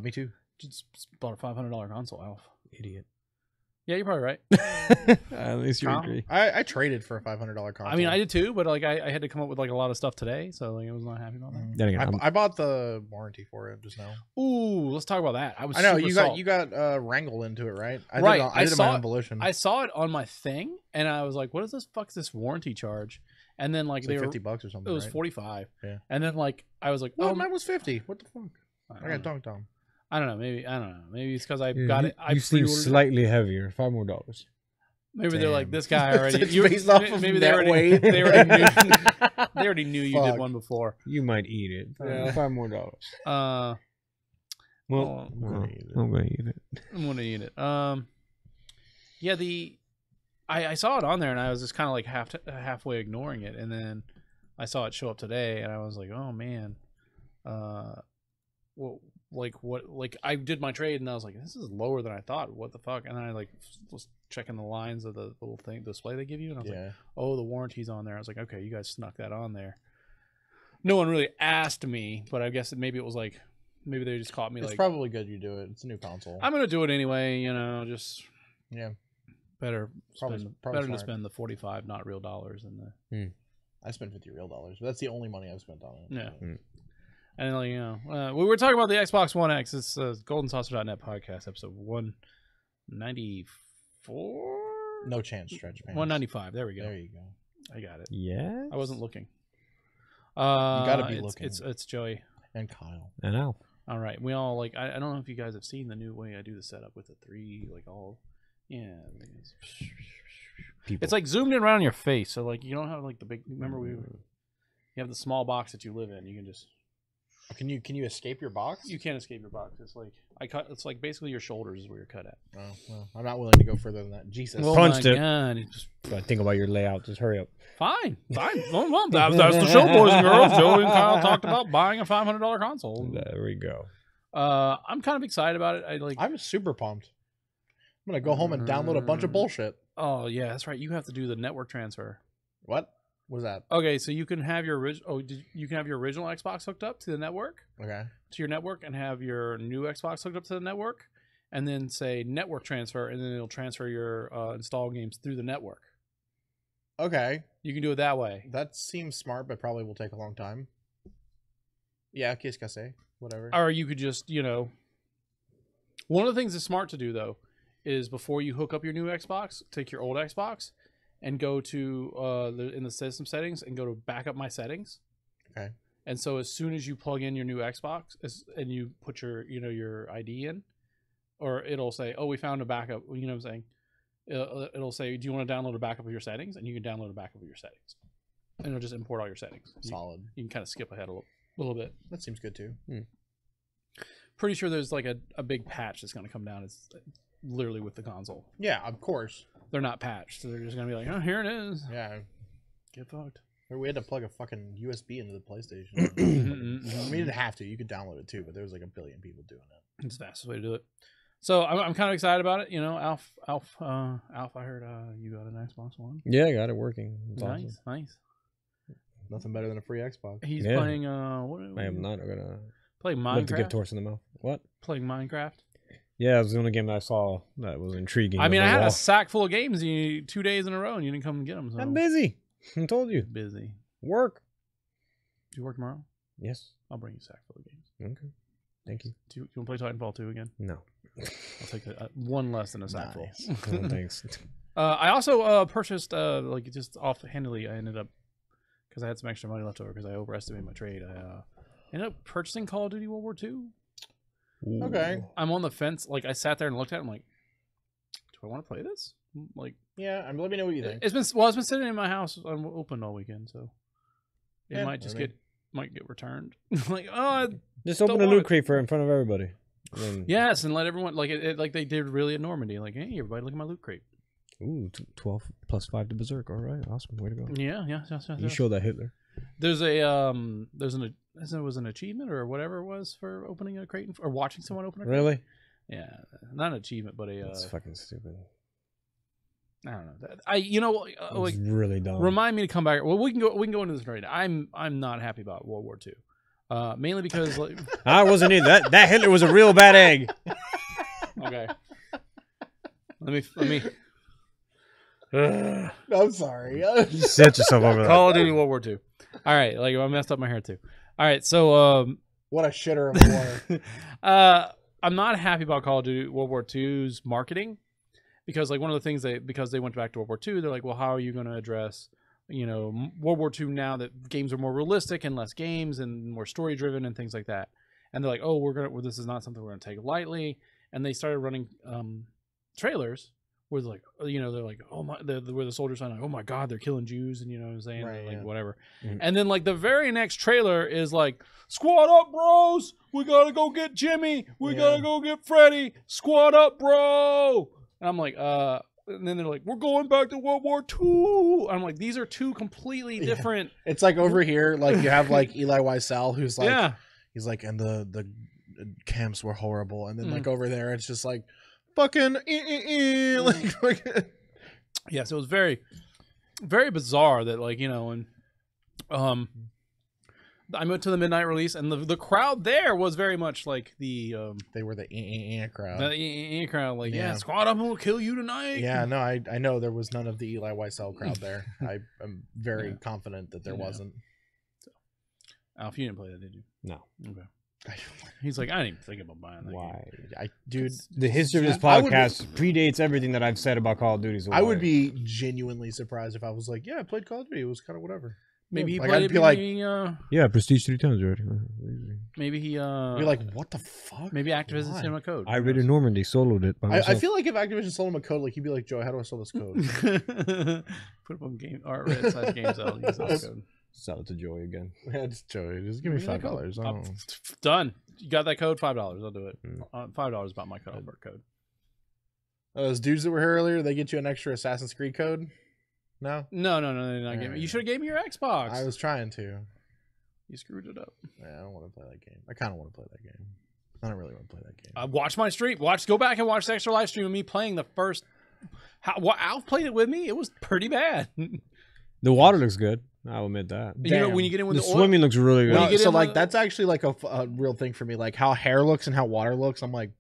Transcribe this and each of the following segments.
Me too. Just bought a $500 console, Alf. Idiot. Yeah, you're probably right. At least you agree. I traded for a $500 console. I mean, I did too, but like I had to come up with like a lot of stuff today, so like I was not happy about that. Then again, I bought the warranty for it just now. Ooh, let's talk about that. I know you got wrangle into it, right? I did it my own volition. I saw it on my thing, and I was like, "What is this? Fuck's this warranty charge?" And then like they were $50 or something. It was right? 45. Yeah. And then like I was like, "Oh, mine was 50. What the fuck?" I got dunked on. I don't know. Maybe it's because I got it. You seem slightly heavier. $5 more. Maybe they're like, this guy already. It's based off of maybe net weight. They already knew you did one before. You might eat it. Yeah. $5 more. Well, I'm gonna eat it. I'm gonna eat it. Yeah. I saw it on there, and I was just kind of like halfway ignoring it, and then I saw it show up today, and I was like, oh man. Well, like I did my trade, and I was like, this is lower than I thought. What the fuck? And then I like was checking the lines of the little thing display they give you, and I was like, oh, the warranty's on there. I was like, okay, you guys snuck that on there. No one really asked me, but I guess maybe it was like, maybe they just caught me. It's probably good you do it. It's a new console. I'm gonna do it anyway. You know, just better probably to spend the $45 not real dollars than the. I spent $50 real dollars, but that's the only money I've spent on it. Yeah. And like, you know, we were talking about the Xbox One X. It's GoldenSaucer.net podcast episode 194. No chance, stretch pants. 195. There we go. There you go. I got it. Yeah. I wasn't looking. You gotta be looking. It's Joey and Kyle and Al. All right, we all like. I don't know if you guys have seen the new way I do the setup with the 3, like all. Yeah. It's like zoomed in around your face, so like you don't have like the big. Remember you have the small box that you live in. You can just. Can you escape your box? You can't escape your box. It's like it's like basically your shoulders is where you're cut at. Oh well, I'm not willing to go further than that. Jesus, punched it. But think about your layout. Just hurry up. Fine. Well, that's the show, boys and girls. Joey and Kyle talked about buying a $500 console. There we go. I'm kind of excited about it. I'm super pumped. I'm gonna go home and download a bunch of bullshit. Oh yeah, that's right. You have to do the network transfer. What? What is that? Okay, so you can have your original. You can have your original Xbox hooked up to the network. Okay. To your network, and have your new Xbox hooked up to the network, and then say network transfer, and then it'll transfer your install games through the network. Okay. You can do it that way. That seems smart, but probably will take a long time. Yeah, qu'est-ce que c'est? Whatever. Or you could just, one of the things that's smart to do though is before you hook up your new Xbox, take your old Xbox. And go to in the system settings and go to backup my settings. Okay. And so as soon as you plug in your new Xbox and you put your your ID in, or it'll say, "Oh, we found a backup." You know what I'm saying? It'll say, "Do you want to download a backup of your settings?" And you can download a backup of your settings, and it'll just import all your settings. Solid. You can kind of skip ahead a little bit. That seems good too. Pretty sure there's like a big patch that's going to come down. It's literally with the console. Yeah, of course. They're not patched, so they're just gonna be like, "Oh, here it is." Yeah, get fucked. We had to plug a fucking USB into the PlayStation. I mean, you didn't have to. You could download it too, but there was like a billion people doing it. It's the fastest way to do it. So I'm kind of excited about it. You know, Alf. I heard you got an Xbox One. Yeah, I got it working. It's nice. Nothing better than a free Xbox. He's playing. What? I am not gonna play Minecraft. Like to give torch in the mouth. What? Playing Minecraft. Yeah, it was the only game that I saw that was intriguing. I mean, I had a sack full of games 2 days in a row, and you didn't come and get them. So. I'm busy. I told you. Busy. Work. Do you work tomorrow? Yes. I'll bring you a sack full of games. Okay. Thank you. Do you want to play Titanfall 2 again? No. I'll take one less than a sack full. No, thanks. I also purchased, like just offhandedly, I ended up, because I had some extra money left over because I overestimated my trade, I ended up purchasing Call of Duty World War II. Ooh. Okay. I'm on the fence. Like, I sat there and looked at it. I'm like, do I want to play this? Like, yeah. Let me know what you think. It's been sitting in my house open all weekend, so it might just get returned. Like, just open a loot crate in front of everybody. Yes, and let everyone like they did really at Normandy. Like, hey, everybody, look at my loot crate. Ooh, 12 plus 5 to Berserk. All right, awesome. Way to go. Yeah. You showed that Hitler. There's an achievement or whatever it was for opening a crate or watching someone open a crate. Really? Yeah, not an achievement, but That's fucking stupid. I don't know. It's really dumb. Remind me to come back. Well, we can go into this right now. I'm not happy about World War II. Mainly because like, I wasn't either. That Hitler was a real bad egg. okay. Let me. I'm sorry. You set yourself over Call of there. Duty World War II. All right, like I messed up my hair too. All right, so What a shitter of a war. I'm not happy about Call of Duty World War II's marketing because like one of the things because they went back to World War II, they're like, well, how are you going to address World War II now that games are more realistic and less games and more story driven and things like that? And they're like, oh, this is not something we're going to take lightly. And they started running trailers where they're like, oh my, where the soldiers are like, oh my God, they're killing Jews, and you know what I'm saying, Right, like yeah. whatever. Mhm. And then like the very next trailer is like, squad up, bros, we gotta go get Jimmy, we gotta go get Freddy, squad up, bro. And I'm like, and then they're like, we're going back to World War II. I'm like, these are two completely different. It's like over here, like you have like Eli Wiesel, who's like, Yeah. he's like, and the camps were horrible, and then like over there, it's just like, fucking, like, Yeah, so it was very, very bizarre that like and I went to the midnight release, and the crowd there was very much like the they were the crowd. the crowd, like Yeah. squad up and we'll kill you tonight. Yeah, no, I know there was none of the Eli Wiesel crowd there. I'm very confident that there wasn't. Alf, you didn't play that, did you? No. Okay. He's like, I didn't even think about buying that. Why? Dude, The history of this I would- podcast predates everything that I've said about Call of Duty. So I would why? be genuinely surprised if I was like, yeah, I played Call of Duty. It was kind of whatever. Maybe he Like, played I'd it. be like- Yeah, prestige 3 times already. Maybe he You're like, what the fuck? maybe Activision Why? sent him a code. I raided Normandy, soloed it by I myself. feel like if Activision sold him a code, like he'd be like, Joe, how do I sell this code? Put up on game or red side games. I'll use that code. Sell it to Joey again. Yeah, just Joey, just give me $5. I don't know. Done. You got that code? $5. I'll do it. Mm. $5 about my code. Code. Those dudes that were here earlier, they get you an extra Assassin's Creed code? No? No, they're not giving me. You should have gave me your Xbox. I was trying to. You screwed it up. Yeah, I don't want to play that game. I kind of want to play that game. I don't really want to play that game. Watch my stream. Go back and watch the extra live stream of me playing the first. Alf played it with me. It was pretty bad. The water looks good. I'll admit that. You know, Damn. when you get in with The the oil, swimming looks really good. When you No, get so in like the- that's actually like a real thing for me. Like how hair looks and how water looks. I'm like,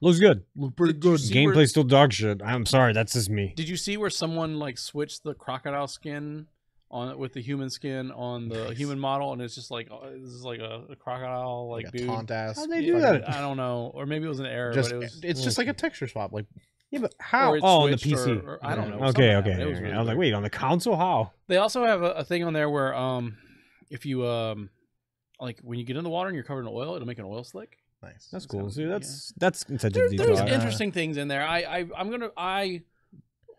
Looks good. look pretty Did you good. see where- Gameplay's still dog shit. I'm sorry, that's just me. Did you see where someone like switched the crocodile skin on with the human skin on the human model, and it's just like this is like a crocodile like Like a dude. taunt ass. How'd they do that? I don't know, or maybe it was an error, Just, but it was. it's just like a texture swap. Like Yeah, but how? Or it Oh, on the switched PC. or I don't know. Okay, something okay. happened. It was really I was like, weird. wait, on the console? How? They also have a thing on there where if you like when you get in the water and you're covered in oil, it'll make an oil slick. nice. That's It's cool. kinda- See, yeah. that's such a There's detail. interesting things in there.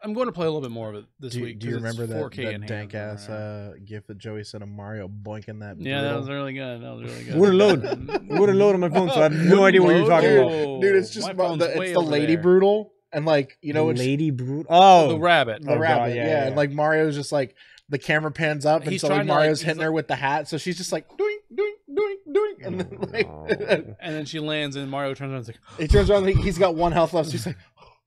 I'm going to play a little bit more of it this week. Do you 'cause it's remember that 4K dank enhanced. ass gif that Joey sent of Mario boinking that? Yeah, that was brutal? really good. That was really good. Wouldn't load. Wouldn't load on my phone, so I have no idea what you're talking about. Oh, Dude, it's just my phone's it's way the over lady there. brutal, and like you know, it's Lady Brute. Oh, The rabbit. the Oh, God, rabbit. yeah, Yeah, yeah. and like Mario's just like the camera pans up, and He's so like trying to, like, Mario's he's hitting like- her with the hat, so she's just like doing, and then like Oh, And then she lands, and Mario turns around and is he turns around, like, he's got 1 health left. So he's like,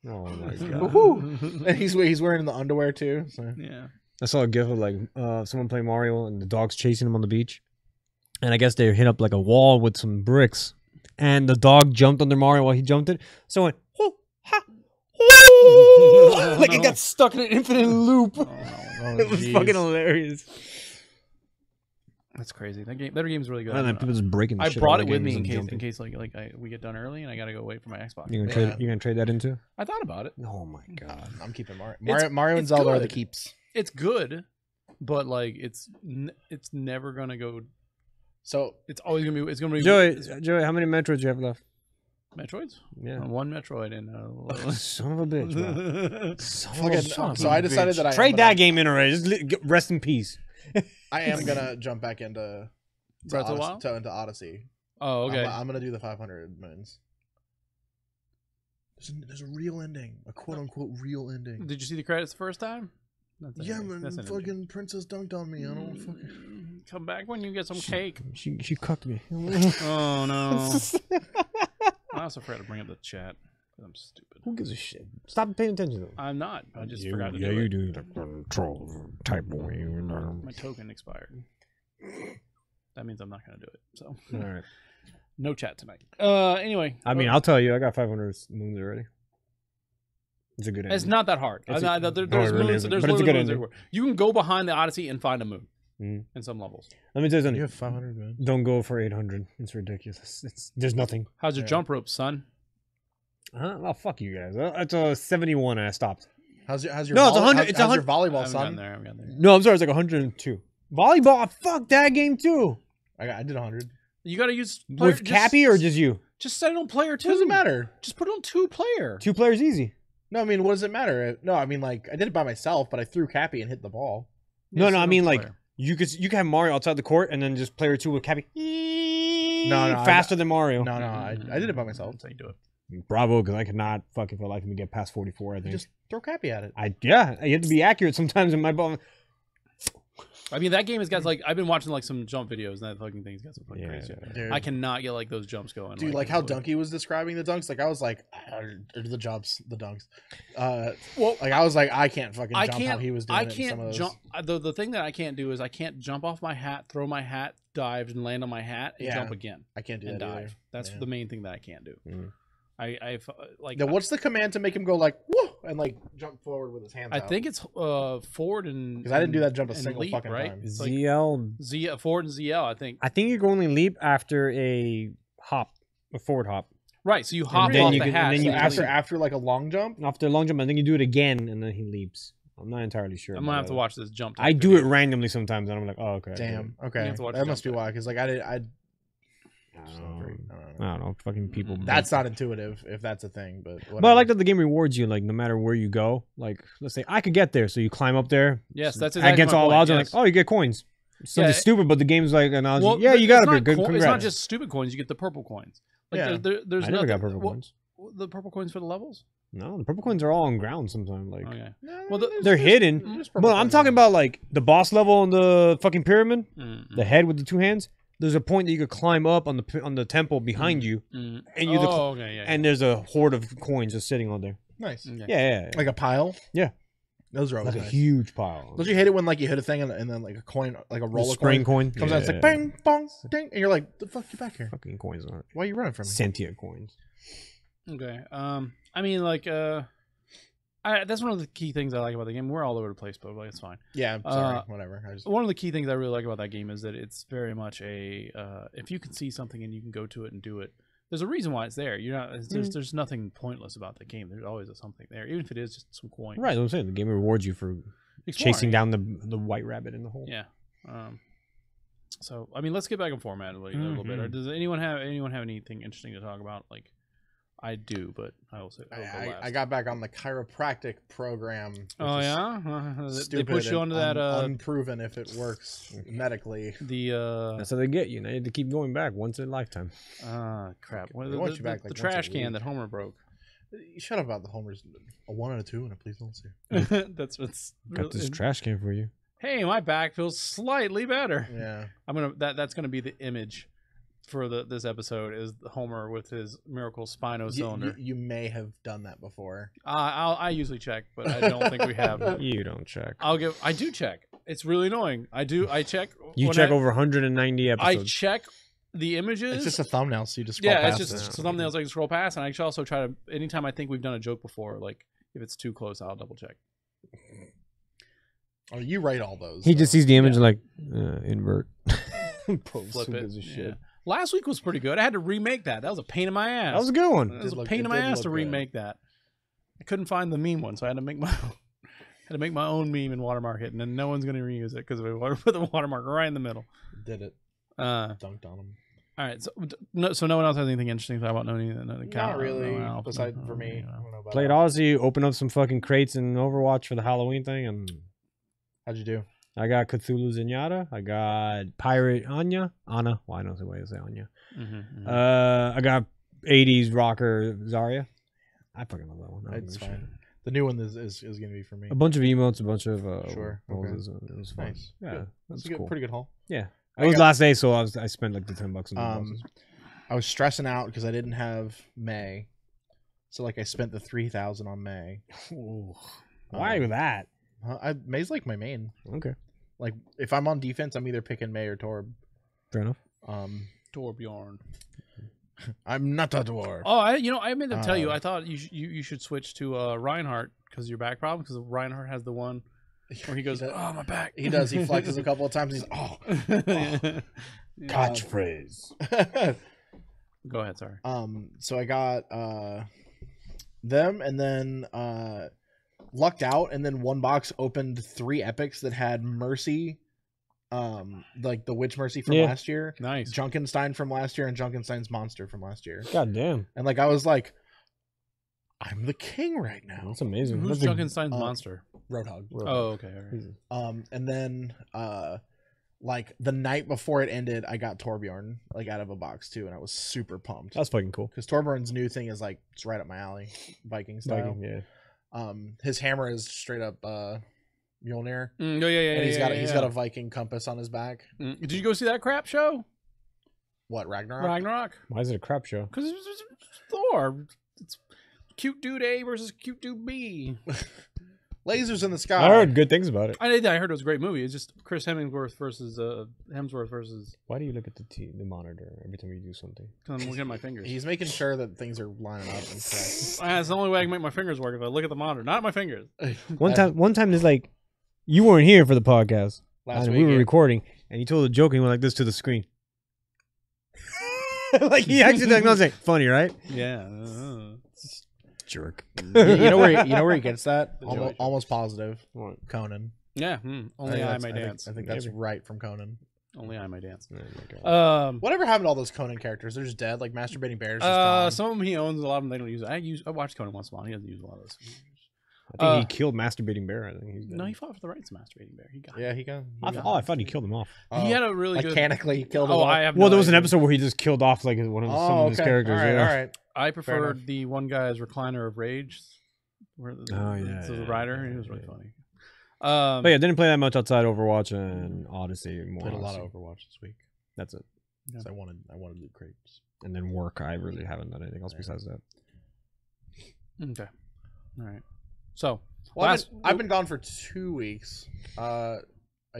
oh my like, god. woohoo! And he's wearing the underwear too. So. yeah. I saw a gif of like someone playing Mario and the dog's chasing him on the beach, and I guess they hit up like a wall with some bricks, and the dog jumped under Mario while he jumped it, so it went hoo, ha, hoo, like it got stuck in an infinite loop. Oh, no. It was jeez. fucking hilarious. That's crazy. That game's really good. And then people just breaking. The I shit brought out of it with the me games in and case jumping. we get done early and I gotta go wait for my Xbox. You gonna Yeah. trade? You gonna trade that into? I thought about it. Oh my god. I'm keeping Mario. It's- Mario and it's Zelda are the good. keeps. It's good, but like it's never gonna go. So It's always gonna be. It's gonna be Joey, how many Metroids you have left? Metroids. Yeah. One Metroid and. Son of a bitch, man. so I decided that Trade that game in already. Just rest in peace. I am gonna jump back into Breath of the Odyssey, Wild? into Odyssey. Oh, okay. I'm gonna do the 500 moons. There's a real ending, a quote unquote real ending. Did you see the credits the first time? That's Yeah, an- man, that's an fucking ending. princess dunked on me. I don't fucking. Come back when you get some cake. She cucked me. Oh no! I also forgot to bring up the chat. I'm stupid. Who gives a shit? Stop paying attention to them. I'm not. I just forgot to yeah, do you it. do. The control type boy. My token expired. that means I'm not gonna do it. So All right. no chat tonight. Anyway, I mean, I'll tell you, I got 500 moons already. It's a good ending. it's not that hard. It's there's it really moons. isn't, There's but it's a literally good moons ending. everywhere. You can go behind the Odyssey and find a moon Mhm. in some levels. Let me tell you something. You have 500, man. Don't go for 800. It's ridiculous. There's nothing. How's your jump rope, son? Oh, fuck you guys. It's a 71 and I stopped. How's your No, it's 100. It's how's 100. your I volleyball, haven't gotten son? there. I haven't gotten there. No, I'm sorry. It's like 102. Volleyball. Fuck that game too. I did 100. You got to use player, With Cappy or just you? just set it on player two. Doesn't matter. Just put it on 2-player. 2 players easy. No, I mean, what does it matter? No, I mean, like, I did it by myself, but I threw Cappy and hit the ball. No, Set no. it I on mean, like player. you can have Mario outside the court and then just player 2 with Cappy. No, faster than Mario. No, I did it by myself. That's how you do it. Bravo, because I could not fucking for the life of me get past 44. I think. Just throw Cappy at it. I have to be accurate sometimes in my ball. I mean, that game has got like I've been watching like some jump videos and that fucking thing's got some fucking Yeah, crazy. Dude. I cannot get like those jumps going. Dude, like how Donkey was describing the dunks, like I was like, or the jumps, the dunks. Well, Like I was like, I can't fucking I jump how can't. he was doing I it in some can't of those. jump. The thing that I can't do is I can't jump off my hat, throw my hat, dive, and land on my hat and Yeah. jump again I can't do and that dive. either. That's Yeah. the main thing that I can't do. Mm. I like. Now, what's the command to make him go like whoa and like jump forward with his hands I out? think it's forward and because I didn't do that jump a and single leap, fucking right? time. It's like ZL. forward and ZL. I think. I think you can only leap after a forward hop. Right. So you hop then off you the can- hat. and then so you you after leap. after like a long jump. After a long jump, I think you do it again, and then he leaps. I'm not entirely sure. I'm gonna have about to that. watch this jump. I do it randomly sometimes, and I'm like, oh, okay. I get it. Damn. Okay. have to watch That the must be jump why. Because like I did. I don't know. Fucking people. That's not intuitive if that's a thing, but whatever. But I like that the game rewards you, like, no matter where you go. Like, let's say I could get there, so you climb up there. Yes, that's exactly against my all point, odds. I'm yes. like, oh, you get coins. Something Yeah, stupid, but the game's like an odds. Well, Yeah, you it's got to be not good. It's Congrats. not just stupid coins. You get the purple coins. Like Yeah. there's I never got nothing- purple well, coins. The purple coins for the levels. No, the purple coins are all on ground sometimes. Like, Okay. No, Well, they're hidden. there's purple But I'm coins talking in about like the boss level on the fucking pyramid, Mm-mm. the head with the 2 hands. There's a point that you could climb up on the temple behind you, Mm. and you okay, yeah. and there's a horde of coins just sitting on there. Nice. Okay. Yeah. Like a pile. Yeah. Those are always Like a nice. huge pile. Don't you hate it when like you hit a thing and then like a coin, like a The roll of spring coin coin comes out? It's like bang, bong, ding, and you're like, "The fuck you back here? Fucking coins aren't Why are you running from me?" sentient coins. Okay. I mean, like, that's one of the key things I like about the game. We're all over the place, but like, it's fine. Yeah, sorry, whatever. I just One of the key things I really like about that game is that it's very much a if you can see something and you can go to it and do it. There's a reason why it's there. You're not. There's nothing pointless about the game. There's always something there, even if it is just some coin. Right, that's what I'm saying. The game rewards you for Exploring. chasing down the white rabbit in the hole. Yeah. So I mean, let's get back in format a little bit. Mhm. Or does anyone have anything interesting to talk about? Like, I do, but I will say I got back on the chiropractic program. which Oh is yeah, they stupid push you and onto that. unproven if it works medically. That's how they get you. They had to keep going back once in a lifetime. Crap. They want you back, the like, once a trash can week. that Homer broke. Shut up about the homers. A 1 and a 2 and a please don't see. That's what's. Got this trash can for you. Hey, my back feels slightly better. Yeah. That's gonna be the image for this episode is Homer with his miracle spino cylinder. You may have done that before. I usually check, but I don't think we have. You don't check. I do check. It's really annoying. I check. You when check over 190 I episodes. check the images. It's just a thumbnail, so you just scroll yeah, it's past just it. thumbnails I can scroll past, and I also try to. Anytime I think we've done a joke before, like if it's too close, I'll double check. Oh, you write all those. He so. just sees the image like invert. Post. Flip Who it. gives a Yeah. shit? Last week was pretty good. I had to remake that. That was a pain in my ass. That was a good one. It was a It pain in my did ass look to good. remake that. I couldn't find the meme one, so I had to make my own. Had to make my own meme and watermark it, and then no one's going to reuse it because we put the watermark right in the middle. Did it. All Dunked on him. right, so no one else has anything interesting to talk about. Not really. Besides for me. I don't know about Played that. Odyssey, opened up some fucking crates in Overwatch for the Halloween thing, and How'd you do? I got Cthulhu Zenyatta. I got Pirate Anya. Anna. Well, I don't know why you say Anya. I got 80s rocker Zarya. I fucking love that one. I don't It's give a shit. fine. The new one is going to be for me. A bunch of emotes, a bunch of Sure, poses. It was fun. Nice. Yeah, Good. that's It's a good, cool. pretty good haul. Yeah, I it was got- last day, so I spent like the $10 on the bosses. I was stressing out because I didn't have May. So, like, I spent the 3,000 on May. Why with that? May's like my main. Okay, Like, if I'm on defense, I'm either picking May or Torb. Fair enough. Torbjorn. I'm not a dwarf. Oh, I meant to tell you. I thought you should switch to Reinhardt because of your back problem. Because Reinhardt has the one where he goes, "Oh, my back." He does. He flexes a couple of times. He's Catchphrase. Go ahead. Sorry. So I got them, and then lucked out, and then one box opened 3 epics that had Mercy, like the Witch Mercy from last year, Nice. Junkenstein from last year, and Junkenstein's Monster from last year. God damn. And like I was like, I'm the king right now. That's amazing. Who's That's Junkenstein's monster? Roadhog. Oh, okay. All right. And then like the night before it ended, I got Torbjorn like out of a box too, and I was super pumped. That's fucking cool. Because Torbjorn's new thing is like it's right up my alley, Viking style. Viking, yeah. His hammer is straight up Mjolnir. Yeah. And he's got a Viking compass on his back. Did you go see that crap show? What, Ragnarok? Ragnarok? Why is it a crap show? Because it's Thor. It's cute dude A versus cute dude B. Lasers in the sky. I heard good things about it. I heard it was a great movie. It's just Chris Hemsworth versus Why do you look at the monitor every time you do something? Because I'm looking at my fingers. He's making sure that things are lining up and correct. That's the only way I can make my fingers work if I look at the monitor, not my fingers. One time, there's like, you weren't here for the podcast, Last and week, we were yeah. recording, and you told a joke and went like this to the screen. Like he actually diagnosed it. Funny, right? Yeah. Jerk. you know where he gets that? joy. Almost positive. What? Conan. Yeah. Only I may think- dance. I think that's right from Conan. Only I may dance. Oh my God. Whatever happened to all those Conan characters? They're just dead. Like Masturbating Bears. Just gone. Some of them he owns, a lot of them they don't use. I watched Conan once in a while. He doesn't use a lot of those. I think he killed Masturbating Bear. I think he's dead. No, he fought for the rights of Masturbating Bear. He got. Yeah, he got. I thought he killed him off. He had a really good. mechanically killed him. Oh, off. I have. Well, no there was an idea. episode where he just killed off like some of his characters. All right, yeah. all right. I enough. preferred the one guy's recliner of rage. Where the, the rider, he was really funny. But yeah, didn't play that much outside Overwatch and Odyssey. More Played a lot Odyssey. of Overwatch this week. That's it. Yeah. I wanted loot crates. And then work. I really haven't done anything else besides that. Okay. All right. So Well, I've been gone for 2 weeks. I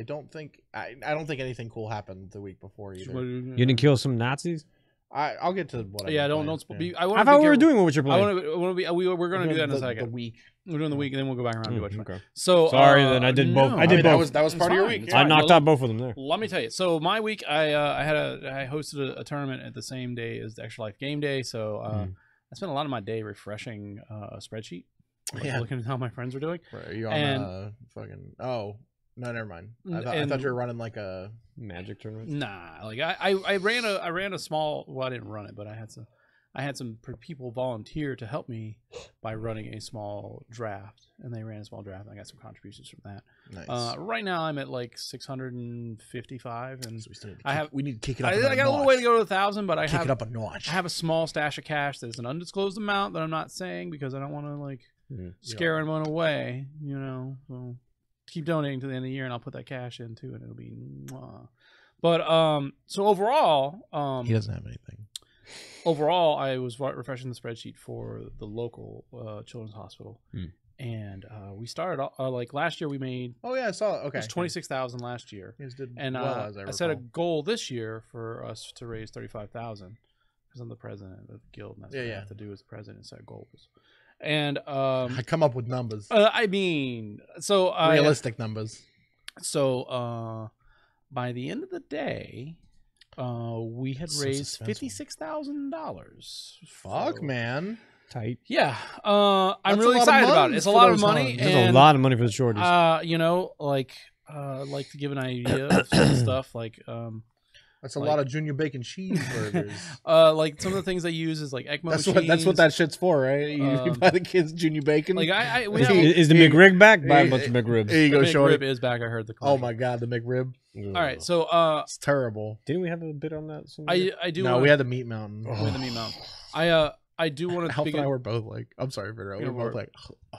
don't think anything cool happened the week before either. You didn't kill some Nazis? I'll get to what. Yeah, don't. I thought we were doing what you're playing. We're going to do that in a second. The week. We're doing the week, and then we'll go back around and do what you want. Okay. So sorry, then I did both. no, I did both. That was part of your week. It's I fine. knocked out both of them there. Let me tell you. So my week, I hosted a tournament at the same day as the Extra Life Game Day. So I spent a lot of my day refreshing a spreadsheet, looking at how my friends were doing. Are you on fucking? Oh no, never mind. I thought you were running like a Magic tournament. Nah, like I ran a small. Well, I didn't run it, but I had some people volunteer to help me by running a small draft, and they ran a small draft, and I got some contributions from that. nice. Right now, I'm at like 655, and So we need to kick it up. I got a little way to go to 1,000, but I Kick it up a notch. I have a small stash of cash. There's an undisclosed amount that I'm not saying because I don't want to like scare anyone away. You know, so keep donating to the end of the year, and I'll put that cash in too, and it'll be. Mwah. But so overall, he doesn't have anything. Overall, I was refreshing the spreadsheet for the local children's hospital, and we started like last year. We made Oh yeah, I saw it. Okay, it was 26,000 last year, You guys did and well, as I set a goal this year for us to raise 35,000 because I'm the president of the guild, and that's what I have to do as president, set goals. And I come up with numbers, I mean, so realistic numbers. So by the end of the day, we had So raised suspenseful. $56,000. Fuck, man. Tight. Yeah, That's I'm a really lot of excited about it. money It's a for lot of those money. huns. There's And, a lot of money for the shorties. you know, like to give an idea of some stuff, like That's a lot of junior bacon cheeseburgers. like some of the things I use is like ECMO that's machines. what that shit's for, right? You buy the kids junior bacon. Like we Is, have, is the McRib back? Buy a bunch of McRibs. There you go, the shorty. McRib is back. I heard the. Oh commercial. my god, the McRib. All right, so It's terrible. Didn't we have a bit on that? I do. No, we had the meat mountain. we had the meat mount. I do want to. Alf and I were both like, I'm sorry, Federo. We Yeah, were both we're- like, oh.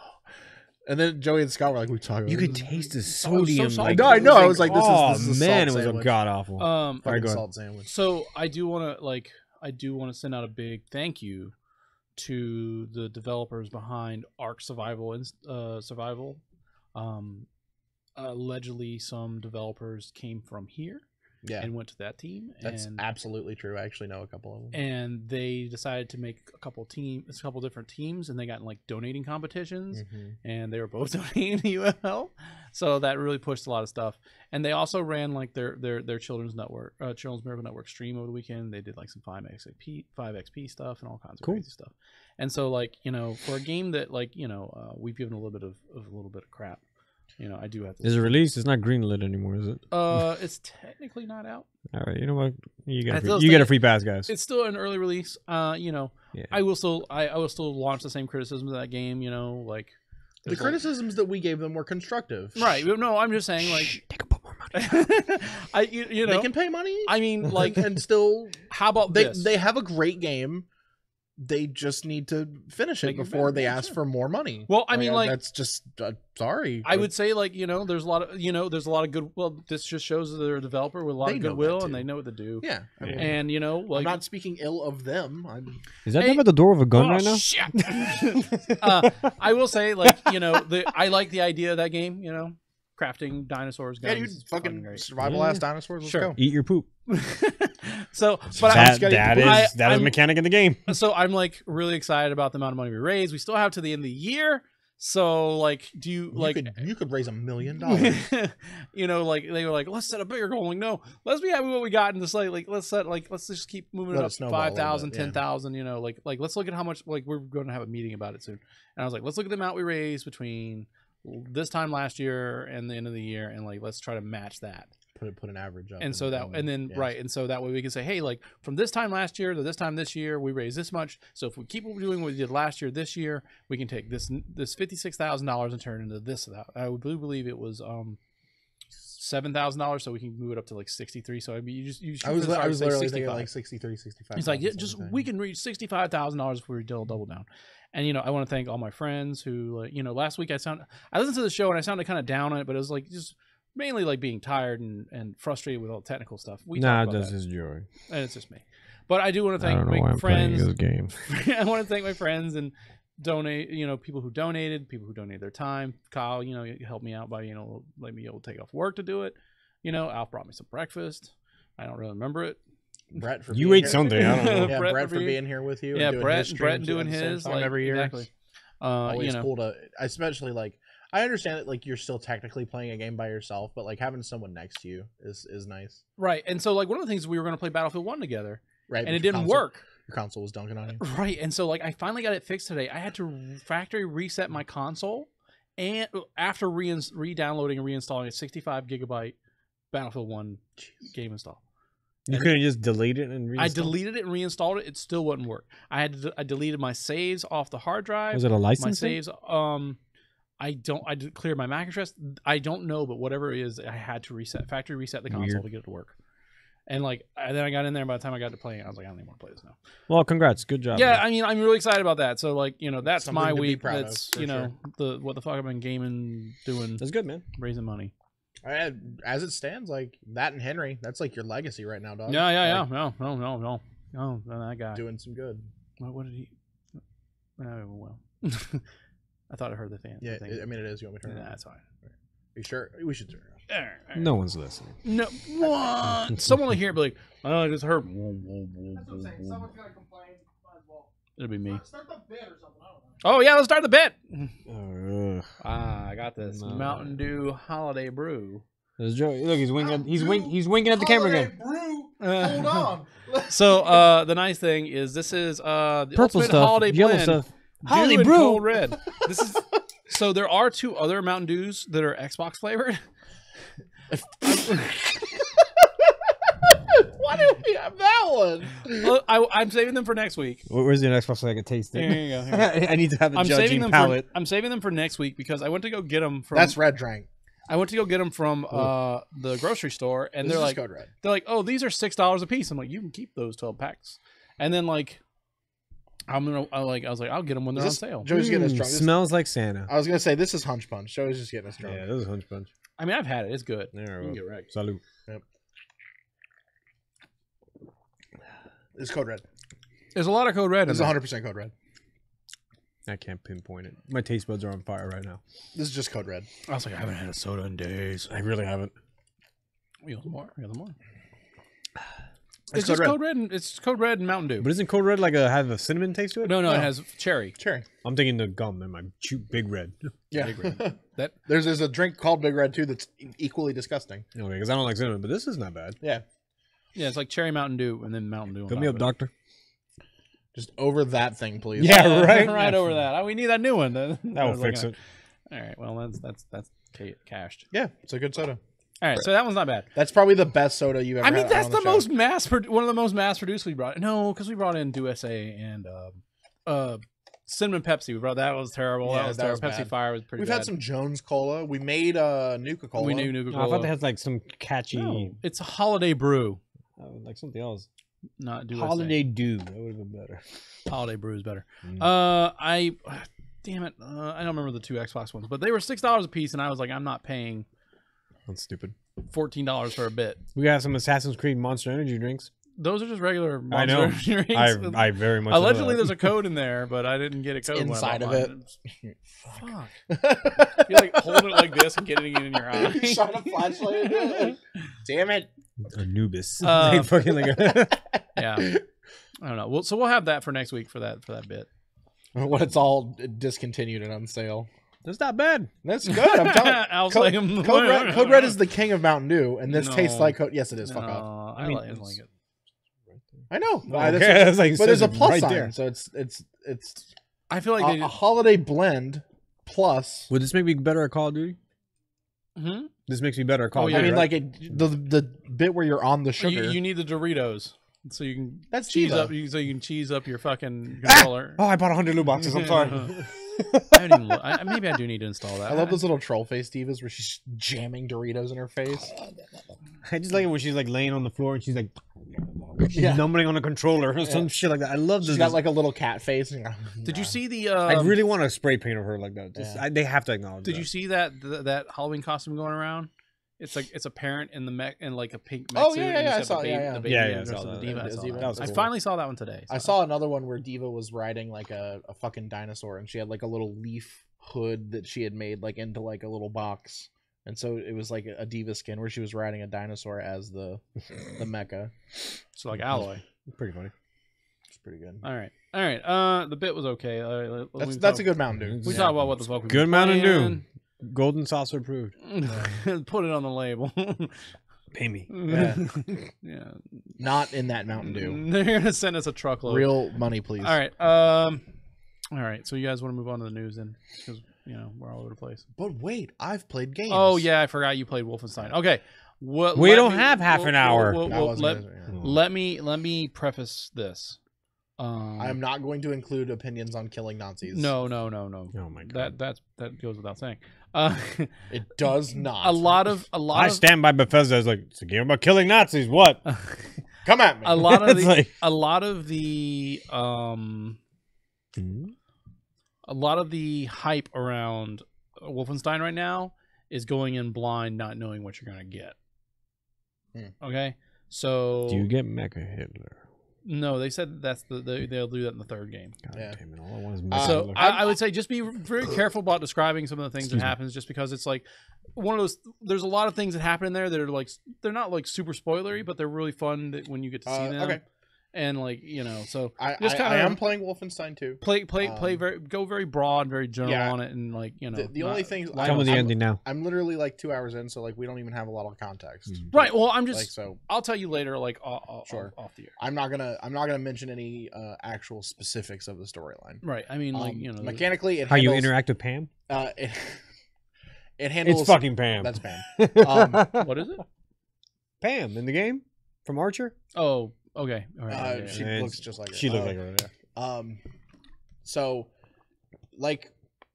And then Joey and Scott were like, we talking. You could taste the sodium. salty. No, I know. I was like, this oh is a man, it salt was a sandwich. god awful. Fucking go ahead. salt sandwich. So I do want to send out a big thank you to the developers behind Ark Survival and Survival. Allegedly, some developers came from here Yeah. and went to that team. That's and, absolutely true. I actually know a couple of them. and they decided to make a couple different teams, and they got in like donating competitions, and they were both donating to UFL, so that really pushed a lot of stuff. And they also ran like their children's network, Children's Miracle Network stream over the weekend. They did like some 5XP stuff and all kinds of crazy stuff. And so like, you know, for a game that like, you know, we've given a little bit of crap, you know, I do have to. Is it released? It's not greenlit anymore, is it? It's technically not out. All right, you know what? You get a a free pass, guys. It's still an early release. You know, Yeah. I will still launch the same criticisms of that game. You know, like The criticisms that we gave them were constructive. right. No, I'm just saying like They can put more money. you know, They can pay money. I mean, like, and still, how about they this? they have a great game. They just need to finish it Make it before better, they yeah, ask sure. for more money. Well, I mean, like, that's just sorry. I would say, like, you know, there's a lot of good. Well, this just shows that they're a developer with a lot They of know goodwill, that and too. they know what to do. Yeah, I mean, And you know, like, I'm not speaking ill of them. Is that Hey- them at the door of a gun right now? Shit. I will say, like, you know, I like the idea of that game. You know, crafting dinosaurs. Yeah, Guns, dude, is fucking great. survival ass dinosaurs. Let's Sure. go. Eat your poop. So, but That is I'm- a mechanic in the game. So I'm like really excited about the amount of money we raised. We still have to the end of the year. So like, do you like? You could raise $1 million. You know, like they were like, let's set a bigger goal. I'm like, no, let's be happy with what we got in this. Like, let's just keep moving Let it it up. snowball a little 5,000, bit, yeah. 10,000. You know, like let's look at how much. Like we're going to have a meeting about it soon. And I was like, let's look at the amount we raised between this time last year and the end of the year, and like let's try to match that. Put an average up. And so that, and then yeah. right, and so that way we can say, hey, like from this time last year to this time this year, we raised this much. So if we keep doing what we did last year, this year, we can take this $56,000 and turn it into this. I would believe it was $7,000, so we can move it up to like 63. So I mean, you I was literally 65. thinking like 63, 65. It's like we can reach $65,000 if we double down. And you know, I want to thank all my friends who, like, you know, last week I listened to the show and I sounded kind of down on it, but it was like just mainly like being tired and frustrated with all the technical stuff. We talked about that's that. his joy. And it's just me. But I do want to I thank don't know why my I'm playing friends. this game. I want to thank my friends and donate. You know, people who donated their time. Kyle, you know, you helped me out by, you know, letting me able to take off work to do it. You know, Alf brought me some breakfast. I don't really remember it. Brett for You being ate here. something. I don't know. Yeah, Brett Brett for for being- being here with you. Yeah, and doing Brett his and streams doing at the same his time like every year. exactly. Always You know, cool to, especially like, I understand that like you're still technically playing a game by yourself, but like having someone next to you is nice, right. And so like one of the things we were going to play Battlefield 1 together, right? and But it your didn't console- work. Your console was dunking on you. Right. And so like I finally got it fixed today. I had to factory reset my console, and after re-downloading and reinstalling a 65 gigabyte Battlefield 1 game install. You couldn't just delete it and reinstall? I deleted it and reinstalled it. It still wouldn't work. I deleted my saves off the hard drive. Was it a license? My saves. I did clear my MAC address. I don't know, but whatever it is, I had to factory reset the console Weird. to get it to work. And like, then I got in there. And by the time I got to playing, I was like, I don't even want to play this now. Well, congrats. Good job. Yeah, man. I mean, I'm really excited about that. So like, you know, that's Something my to be week. proud of, That's for you know what the fuck I've been gaming, doing, That's good, man. raising money. As it stands, like that and Henry, that's like your legacy right now, dog. Yeah. Like, No. Oh, that guy. doing some good. What did he? Oh, well. I thought I heard the fan. Yeah, thing. I mean it is. You want me to turn it Nah, on? that's fine. Are you sure? We should turn it off. No one's listening. No, what? Someone will hear it, be like, "Oh, I just heard." That's what I'm saying. Someone's gonna complain. Might as well. It'll be me. Start the bit or something. I don't know. Oh yeah, let's start the bit. Ugh. I got this No. Mountain Dew Holiday Brew. There's Joe. Look, he's winking. He's winking at the camera again. Brew. Hold on. So the nice thing is this is the Purple ultimate stuff, holiday yellow blend. stuff. Dew Holiday and brew. Cold Red. This is so there are two other Mountain Dews that are Xbox flavored. Why do we have that one? Well, I'm saving them for next week. Where's the next one so I can taste it? Here you go. Here. I need to have a I'm saving judging them palate. I'm saving them for next week because I went to go get them from. That's red drank. I went to go get them from the grocery store, and This they're is like, code red. oh, these are $6 a piece. I'm like, you can keep those 12 packs, and then like, I was like, I'll get them when they're on sale. Joey's getting us drunk. Smells like Santa. I was gonna say this is Hunch Punch. Joey's just getting us drunk. Yeah, this is Hunch Punch. I mean, I've had it. It's good. Yeah, You well, can get wrecked. salute. Yep. It's code red. There's a lot of Code Red in This is there. 100% code red. I can't pinpoint it. My taste buds are on fire right now. This is just code red. I was like, I haven't had a soda in days. I really haven't. You got some more? You got some more? It's just Code Red. It's Code Red and Mountain Dew. But isn't Code Red like have a cinnamon taste to it? No, it has cherry. Cherry. I'm thinking the gum and my Big Red. Yeah. Big Red. That there's a drink called Big Red too that's equally disgusting. Okay, because I don't like cinnamon, but this is not bad. Yeah. Yeah, it's like cherry Mountain Dew and then Mountain Dew. Fill me up, doctor. Just over that thing, please. Yeah, right. Right over that. We need that new one. That will fix it. All right. Well, that's cashed. Yeah, it's a good soda. All right, so that one's not bad. That's probably the best soda you've ever had. I mean, that's on the show. most one of the most mass-produced we brought. No, because we brought in USA and cinnamon Pepsi. We brought that was terrible. Yeah, that was that terrible. was Pepsi bad. Fire was pretty We've bad. had some Jones Cola. We made Nuka Cola. We knew Nuka I Cola. thought they had like some catchy, No, it's a holiday brew, like something else. not USA. Holiday Dew. That would have been better. Holiday brew is better. Mm. Damn it, I don't remember the 2 Xbox ones, but they were $6 a piece, and I was like, I'm not paying That's stupid. $14 for a bit. We got some Assassin's Creed Monster Energy drinks. Those are just regular Monster I know. Energy drinks. I very much. Allegedly, know there's a code in there, but I didn't get a code when I inside bought of mine. it. Fuck. You like holding it like this and getting it in your eye. Shine a flashlight into it. Damn it. Anubis. Um, Fucking like Yeah, I don't know. Well, so we'll have that for next week for that bit. When it's all discontinued and on sale. That's not bad. That's good. I'm telling you. I was like, Code Red is the king of Mountain Dew, and this No. tastes like Code. Yes, it is. Fuck off. I like it. I know. Okay, that's like but there's a says it plus right sign, there. so it's I feel like a holiday blend plus. Would this make me better at Call of Duty? Mhm. This makes me better at Call of yeah, I Duty. mean, right? like the bit where you're on the sugar. You need the Doritos so you can That's cheese Diva. up. So you can cheese up your fucking controller. Oh, I bought 100 loot boxes. I'm sorry. I haven't even maybe I do need to install that. I love those little troll face divas where she's jamming Doritos in her face. I just like it when she's like laying on the floor and she's like Yeah. numbing on a controller or some shit like that. I love this. She's got like a little cat face. Did you see the? I really want to spray paint of her like that. Just, Yeah. they have to acknowledge. Did that. you see that Halloween costume going around? It's like it's a parent in the mech in like a pink mech Oh, suit. yeah, and yeah, I just saw have the it, baby, yeah. the baby Yeah, and yeah, I the rest saw of the that. diva. I Yeah, saw Diva. that. That was I cool. finally saw that one today. I saw another one where Diva was riding like a fucking dinosaur, and she had like a little leaf hood that she had made like into like a little box, and so it was like a Diva skin where she was riding a dinosaur as the mecha. So like alloy. Pretty funny. It's pretty good. All right. The bit was okay. That's a good Mountain Dew. We Yeah. talk about what the fuck we Good Mountain Dew. Golden saucer approved. Put it on the label. Pay me. Yeah. Yeah. Not in that Mountain Dew. They're gonna send us a truckload. Real money, please. All right. All right. So you guys want to move on to the news then? Because we're all over the place. But wait, I've played games. Oh yeah, I forgot you played Wolfenstein. Okay. We don't have half an hour. That wasn't Let me preface this. I'm not going to include opinions on killing Nazis. No. Oh my god. That goes without saying. It does not. A lot of I stand by Bethesda as like it's a game about killing Nazis. What? Come at me. a lot of It's the like- a lot of the a lot of the hype around Wolfenstein right now is going in blind, not knowing what you're gonna get. Okay, so Do you get Mecha Hitler? no, they said they'll do that in the third game. God Yeah. damn it! All I want is Mecha So Hitler. I would say just be very careful about describing some of the things Excuse that me. happens, just because it's like one of those. There's a lot of things that happen in there that are like they're not like super spoilery, but they're really fun when you get to see them. Okay. And like so I just kinda- am playing Wolfenstein 2. play go very broad, very general yeah. on it, and like The only things Tell me the ending now. I'm literally like 2 hours in, so like we don't even have a lot of context. right. Well, I'm just Like so, I'll tell you later, like Sure. off the air. I'm not gonna mention any actual specifics of the storyline. Right. I mean, like mechanically, it How you handles, interact with Pam? it handles. It's fucking Pam. That's Pam. what is it? Pam in the game from Archer. Oh, okay. All right. She And looks just like her. She looked like her. Yeah. So, like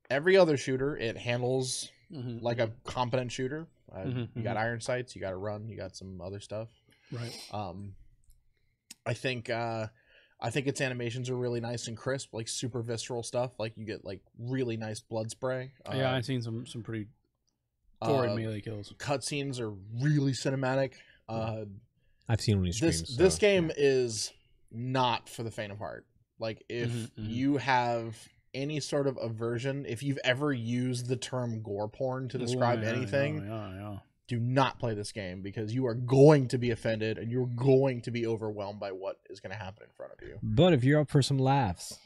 every other shooter, it handles Mhm. like a competent shooter. Mhm, You got iron sights, you got to run, you got some other stuff. Right. I think its animations are really nice and crisp, like super visceral stuff. Like you get like really nice blood spray. Yeah, I've seen some pretty gory melee kills. Cutscenes are really cinematic. I've seen only streams. This so, game yeah. is not for the faint of heart. Like if you have any sort of aversion, if you've ever used the term gore porn to describe anything, do not play this game because you are going to be offended and you're going to be overwhelmed by what is going to happen in front of you. But if you're up for some laughs,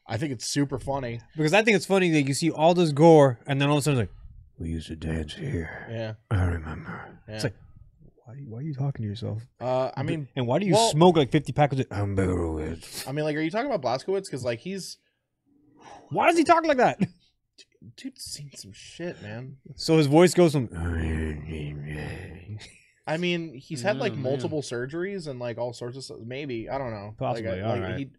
I think it's super funny. because I think it's funny that you see all this gore and then all of a sudden it's like, we used to dance here. Yeah. I remember. Yeah. It's like, why are you talking to yourself? I mean, and why do you well- smoke like 50 packets of Amberowitz? I mean, like, are you talking about Blazkowicz? Because, like, Why does he talk like that? dude's seen some shit, man. So his voice goes from. I mean, he's had like man. multiple surgeries and like all sorts of stuff. Maybe, I don't know. Possibly, Like, alright.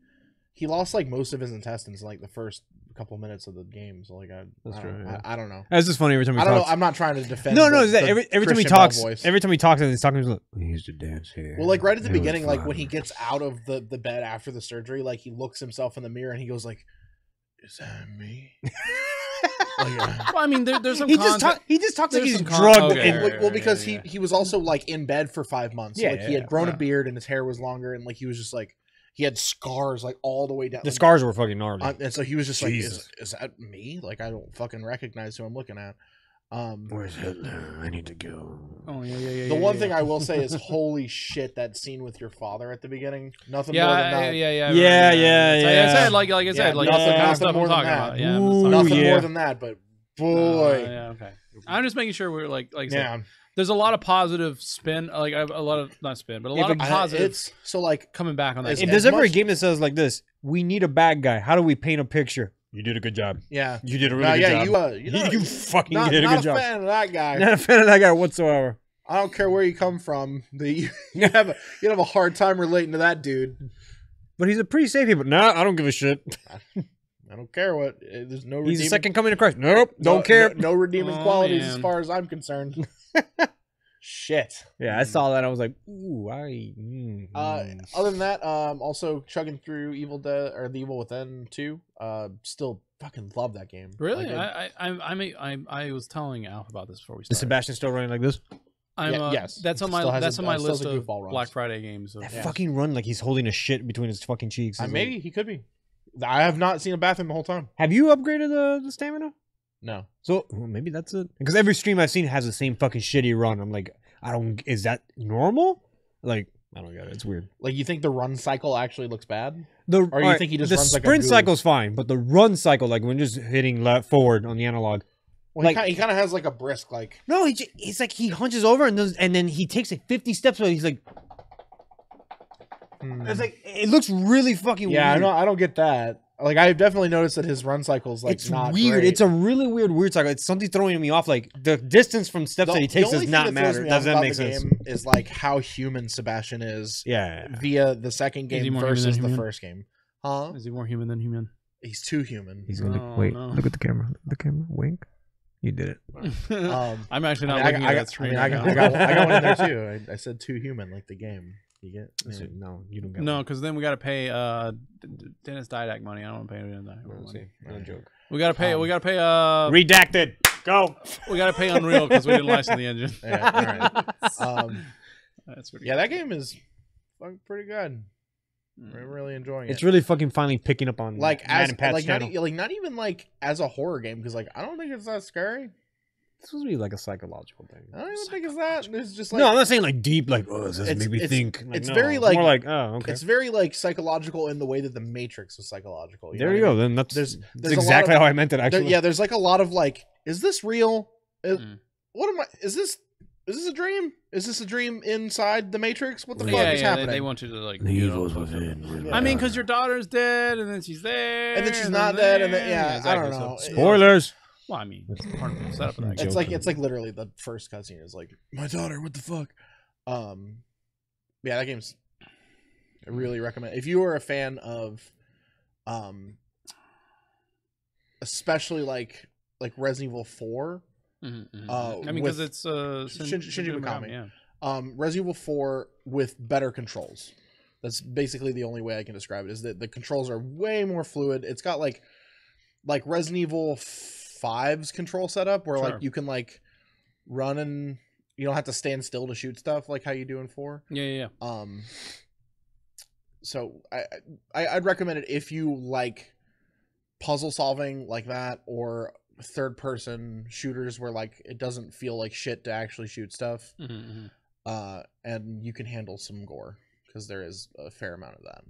he lost like most of his intestines in like the first couple minutes of the game. So like, That's I true, don't, yeah. I don't know. That's just funny every time he I don't know. talks. I'm not trying to defend. No, the- is that the every time he Christian Bale talks, voice. every time he talks, he's talking. He's like, we used to dance here. Well, like right at the It was beginning, like fun." when he gets out of the bed after the surgery, like he looks himself in the mirror and he goes like, "Is that me?" Like, Well, I mean, there's some he just context. he just talks like There's he's some con- drugged. okay, and- right, well, because yeah. he was also like in bed for 5 months. So, Yeah, like he yeah, had grown a yeah. beard and his hair was longer and like he was just like he had scars like all the way down. The like, scars were fucking gnarly. and so he was just Jesus. like, is that me? Like I don't fucking recognize who I'm looking at. Where's Hitler? I need to go. Oh yeah. The one thing I will say is, holy shit, that scene with your father at the beginning. Nothing Yeah, more than that. yeah. Yeah. I said, like I said, like nothing- that's the kind of nothing stuff more I'm than talking that. about. Yeah, Ooh, Nothing yeah. more than that, but boy, yeah, okay. I'm just making sure we're like I said, yeah. there's a lot of positive spin, like a lot of not spin, but a lot of positive It's so like coming back on that. If If game. there's as ever a much- game that says like this, we need a bad guy. How do we paint a picture? You did a good job. yeah. You did a No, really yeah, good job. you You fucking not, did a not good job. fan of that guy. Not a fan of that guy whatsoever. I don't care where you come from. You have a hard time relating to that dude. But he's a pretty safe people. Nah, I don't give a shit. I don't care what. There's no. He's redeeming, the second coming of Christ. Nope, no- don't care. No redeeming Oh, qualities as man. far as I'm concerned. Shit. Yeah, I saw that. I was like, ooh, Other than that, also chugging through Evil Dead or The Evil Within 2. Still fucking love that game. Really, Like, I was telling Alf about this before we Is started. Sebastian still running like this? yes. That's on Still my has list still has of goofball runs. Black Friday games. That Yeah. fucking run like he's holding a shit between his fucking cheeks. It's like- Maybe he could be. I have not seen a bathroom the whole time. Have you upgraded the stamina? No. So well, maybe that's it. Because every stream I've seen has the same fucking shitty run. I'm like, I don't. Is that normal? Like, I don't get it. It's weird. Like you think the run cycle actually looks bad? The Or you think he just the runs like a sprint ghoul? cycle's fine, but the run cycle, like when just hitting left forward on the analog. Well, Like- he kind of has like a brisk like. No, it's like he hunches over and then he takes like 50 steps. But he's like, it's like it looks really fucking Yeah, weird. I don't get that. Like I've definitely noticed that his run cycle's like It's not weird. great. It's a really weird cycle. It's something throwing me off. Like the distance from steps that he takes does not matter. Does that make sense? Is like how human Sebastian is Yeah. via the second Is he game more human versus than the human? first game. Huh? Is he more human than human? He's too human. He's gonna gonna Oh, wait, no. Look at the camera. Look at the camera. Wink. You did it. I'm actually I not mean, looking I at got, that screen. I right got now. one in there too. I said too human, like the game. You get? Yeah. No, you don't get No, because then we got to pay Dennis Didac money. I don't want to pay Dennis Didac money. No joke. We got to pay. We got to pay. Redacted. Go. We got to pay Unreal because we didn't license the engine. Yeah, all right. That's pretty. Yeah, that game is fucking pretty good. I'm really enjoying it. It's really fucking finally picking up on like Matt as and Pat's like not, channel. not even like as a horror game because like I don't think it's that scary. It's supposed to be like a psychological thing. I don't even think it's that. It's just like No, I'm not saying like deep, like, oh, does this It's- make me it's- think? it's no. very, It's like- more like, oh, okay. it's very like psychological in the way that the Matrix was psychological. There know you what I go. mean? Then that's There's that's a lot exactly of- how I meant it. There- Actually, yeah, there's like a lot of like, is this real? Mm. What am I? Is this a dream? Is this a dream inside the Matrix? What the fuck Yeah, is yeah. happening? They want you to like. the you know, evil's within. I mean, because your daughter's dead, and then she's there, And then she's not dead, and then- yeah, I don't know. Spoilers. Well, I mean, it's part of the setup of that game. It's like literally the first cutscene is like my daughter. What the fuck? Yeah, that game's. I really recommend if you are a fan of, especially like Resident Evil 4. Mhm. Uh, I mean, because with it's Shinji Mikami. Yeah. Resident Evil 4 with better controls. That's basically the only way I can describe it. Is that the controls are way more fluid. It's got like Resident Evil 5's control setup where Sure. like you can like run and you don't have to stand still to shoot stuff like how you do in 4. Yeah. So I'd recommend it if you like puzzle solving like that or third person shooters where like it doesn't feel like shit to actually shoot stuff. And you can handle some gore because there is a fair amount of that.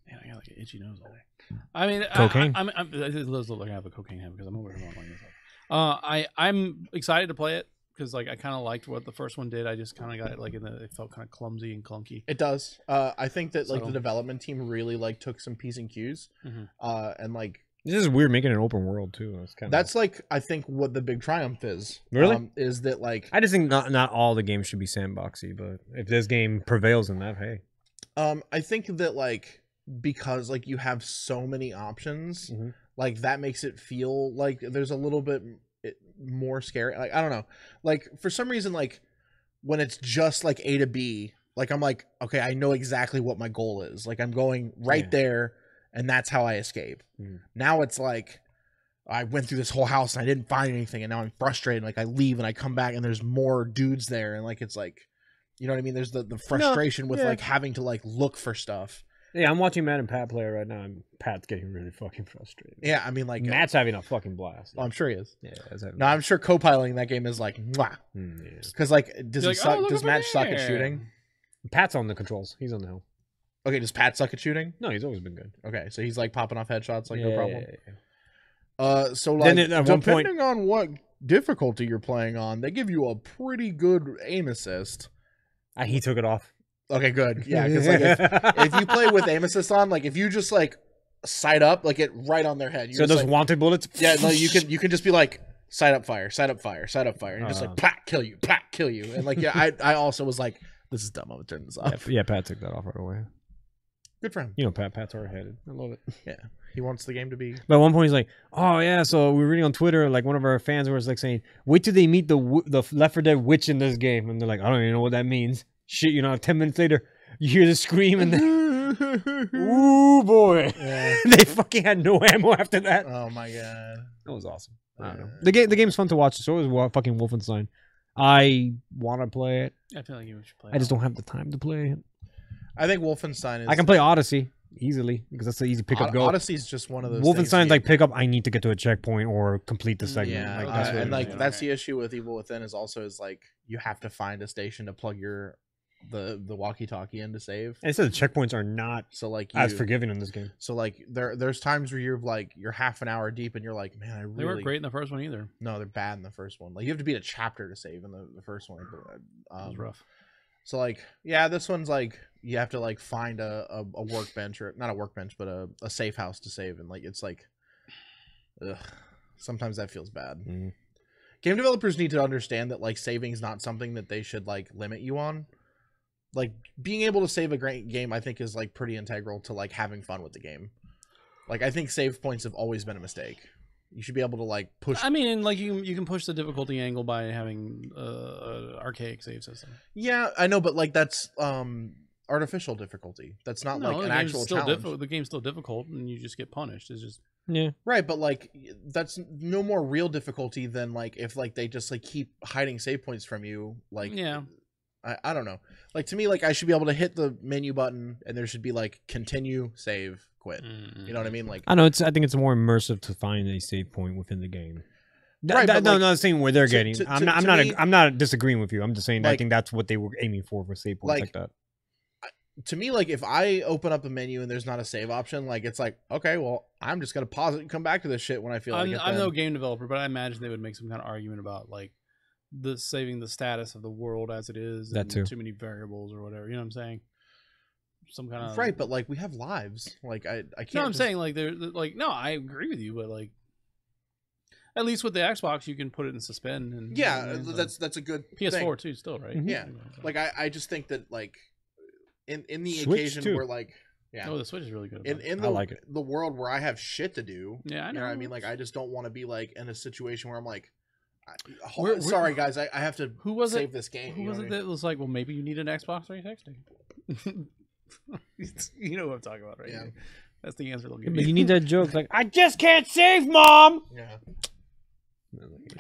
Man, I got like an itchy nose all day. I mean, cocaine. It does look like I have a cocaine habit because I'm over here like this. I'm excited to play it because like I kind of liked what the first one did. I just kind of got it like it felt kind of clumsy and clunky. It does. I think that like the development team really like took some P's and Q's, and like this is weird making an open world too. That's like I think what the big triumph is. Really, is that like I just think not all the games should be sandboxy, but if this game prevails in that, hey. I think that like because like you have so many options, like that makes it feel like there's a little bit more scary. Like I don't know, like for some reason, like when it's just like A to B, like I'm like, okay, I know exactly what my goal is. Like I'm going right there, and that's how I escape. Now it's like I went through this whole house and I didn't find anything, and now I'm frustrated. Like I leave and I come back and there's more dudes there, and like it's like, you know what I mean? There's the frustration with like having to like look for stuff. Yeah, I'm watching Matt and Pat play it right now, and Pat's getting really fucking frustrated. Yeah, I mean, like Matt's having a fucking blast. Oh, I'm sure he is. Yeah, no, I'm sure co-piloting that game is like, mwah. Because like, does he suck? Does Matt suck at shooting? Pat's on the controls. He's on the hill. Okay, does Pat suck at shooting? No, he's always been good. Okay, so he's like popping off headshots, like no problem. So like, then at depending on what difficulty you're playing on, they give you a pretty good aim assist. He took it off. Okay, good. Yeah, because like if you play with aim assist on, like if you just like sight up, like it right on their head. So those like, wanted bullets. Yeah, no, you can just be like sight up fire, sight up fire, sight up fire, and you're just like pat kill you, and like yeah, I also was like, this is dumb. I'm gonna turn this off. Yeah, Pat took that off right away. Good for him. You know, Pat's hard headed. I love it. Yeah, he wants the game to be. But at one point he's like, oh yeah, so we were reading on Twitter, like one of our fans was like saying, wait till they meet the Left 4 Dead witch in this game, and they're like, I don't even know what that means. Shit, you know, 10 minutes later, you hear the scream, and then, ooh boy, they fucking had no ammo after that. Oh my god, that was awesome. I don't know. The game's fun to watch. So is fucking Wolfenstein. I want to play it. I feel like you should play. I just don't have the time to play it. I think Wolfenstein is. I can play Odyssey easily because that's the easy pickup go. Odyssey is just one of those. Wolfenstein's like pickup. I need to get to a checkpoint or complete the segment. Yeah, like, that's and like that's the issue with Evil Within is like you have to find a station to plug the walkie-talkie in to save. And it says the checkpoints are not as forgiving in this game. So like there's times where you're half an hour deep and you're like, man, they weren't great in the first one either. No, they're bad in the first one. Like you have to beat a chapter to save in the first one. It was rough. So like yeah, this one's like you have to like find a workbench, or not a workbench, but a safe house to save, and like it's like sometimes that feels bad. Game developers need to understand that like saving is not something that they should like limit you on. Like being able to save a great game, I think, is like pretty integral to like having fun with the game. Like I think save points have always been a mistake. You should be able to like push. I mean, like you can push the difficulty angle by having an archaic save system. Yeah, I know, but like that's artificial difficulty. That's not like an actual challenge. The game's still difficult, and you just get punished. It's just right, but like that's no more real difficulty than like if like they just like keep hiding save points from you. Like I don't know. Like to me, like I should be able to hit the menu button and there should be like continue, save, quit. You know what I mean? Like I know I think it's more immersive to find a save point within the game. Right, no, I'm not saying where they're getting. I'm not disagreeing with you. I'm just saying like, I think that's what they were aiming for save points like that. To me, like if I open up a menu and there's not a save option, like it's like, okay, well, I'm just gonna pause it and come back to this shit when I feel like it. I'm no game developer, but I imagine they would make some kind of argument about like saving the status of the world as it is, that too. Too many variables or whatever. You know what I'm saying? Some kind of right, but like we have lives. Like I can't. No, I'm saying like they're like no, I agree with you, but like at least with the Xbox, you can put it in suspend. And that's a good PS4 too, still right? Yeah, like I just think that like in the Switch occasion too. where like the Switch is really good. In I like it. The world where I have shit to do. Yeah, I know. You know what I mean? Like I just don't want to be like in a situation where I'm like. Sorry guys, I have to save this game. Who was it that was like, well, maybe you need an Xbox 360? You know what I'm talking about, right? Yeah. That's the answer they'll give you. You need that joke like, I just can't save, Mom! Yeah.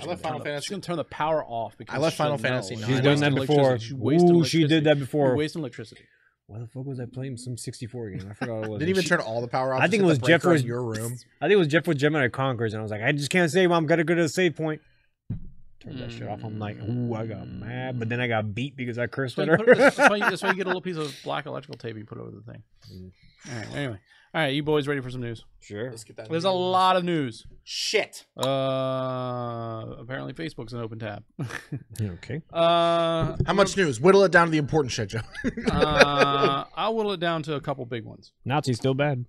I left Final Fantasy. She's going to turn the power off. Because I left Final Fantasy 9. She's done that before. Ooh, she did that before. You're wasting electricity. What the fuck was I playing? Some 64 game. I forgot what it was. Didn't even turn all the power off. I think it was Jeff in your room. I think it was Jeff with Gemini Conquerors, and I was like, I just can't save. I'm gonna go to the save point. Turn that shit off. I'm like, ooh, I got mad, but then I got beat because I cursed at her. That's why you get a little piece of black electrical tape you put over the thing. All right. Anyway, all right, you boys ready for some news? Sure. Let's get that. There's a lot of news. Shit. Apparently Facebook's an open tab. Okay. How much news? Whittle it down to the important shit, Joe. I'll whittle it down to a couple big ones. Nazi's still bad.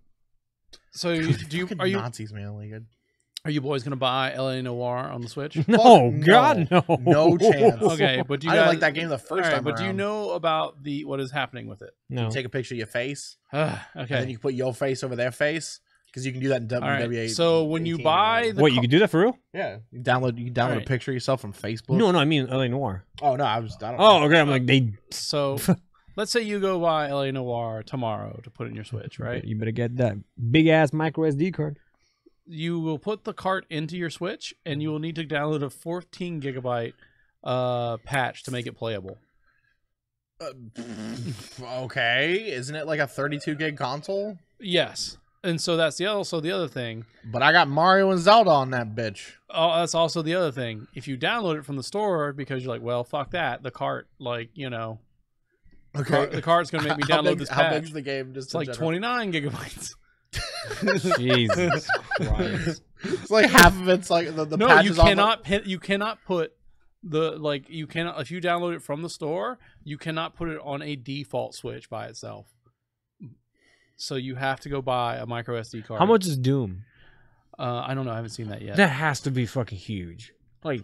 So are you Nazis, man? Like, are you boys gonna buy Elenore on the Switch? No, God, no. No chance. Okay, but do you I guys, didn't like that game the first time but do you around. know about what is happening with it? No. You take a picture of your face, Okay. and then you can put your face over their face, because you can do that in All right, WWII. so when you buy the Wait, you can do that for real? yeah, you download Right. a picture of yourself from Facebook. No, I mean LA Noire. Oh no, I don't know. Oh, okay. I'm like they. So let's say you go buy Elenore tomorrow to put in your Switch, right? You better get that big ass micro SD card. You will put the cart into your Switch, and you will need to download a 14 gigabyte patch to make it playable. Okay, isn't it like a 32 gig console? Yes, and so that's the other thing. But I got Mario and Zelda on that bitch. Oh, that's also the other thing. If you download it from the store because you're like, well, fuck that, the cart, like, you know, the cart's gonna make me download this patch. How big's the game? Just It's like 29 gigabytes. Jesus Christ! It's like half of it's like the No, patch you is on cannot. You cannot put you cannot, if you download it from the store, you cannot put it on a default Switch by itself. So you have to go buy a micro SD card. How much is Doom? I don't know. I haven't seen that yet. That has to be fucking huge. Like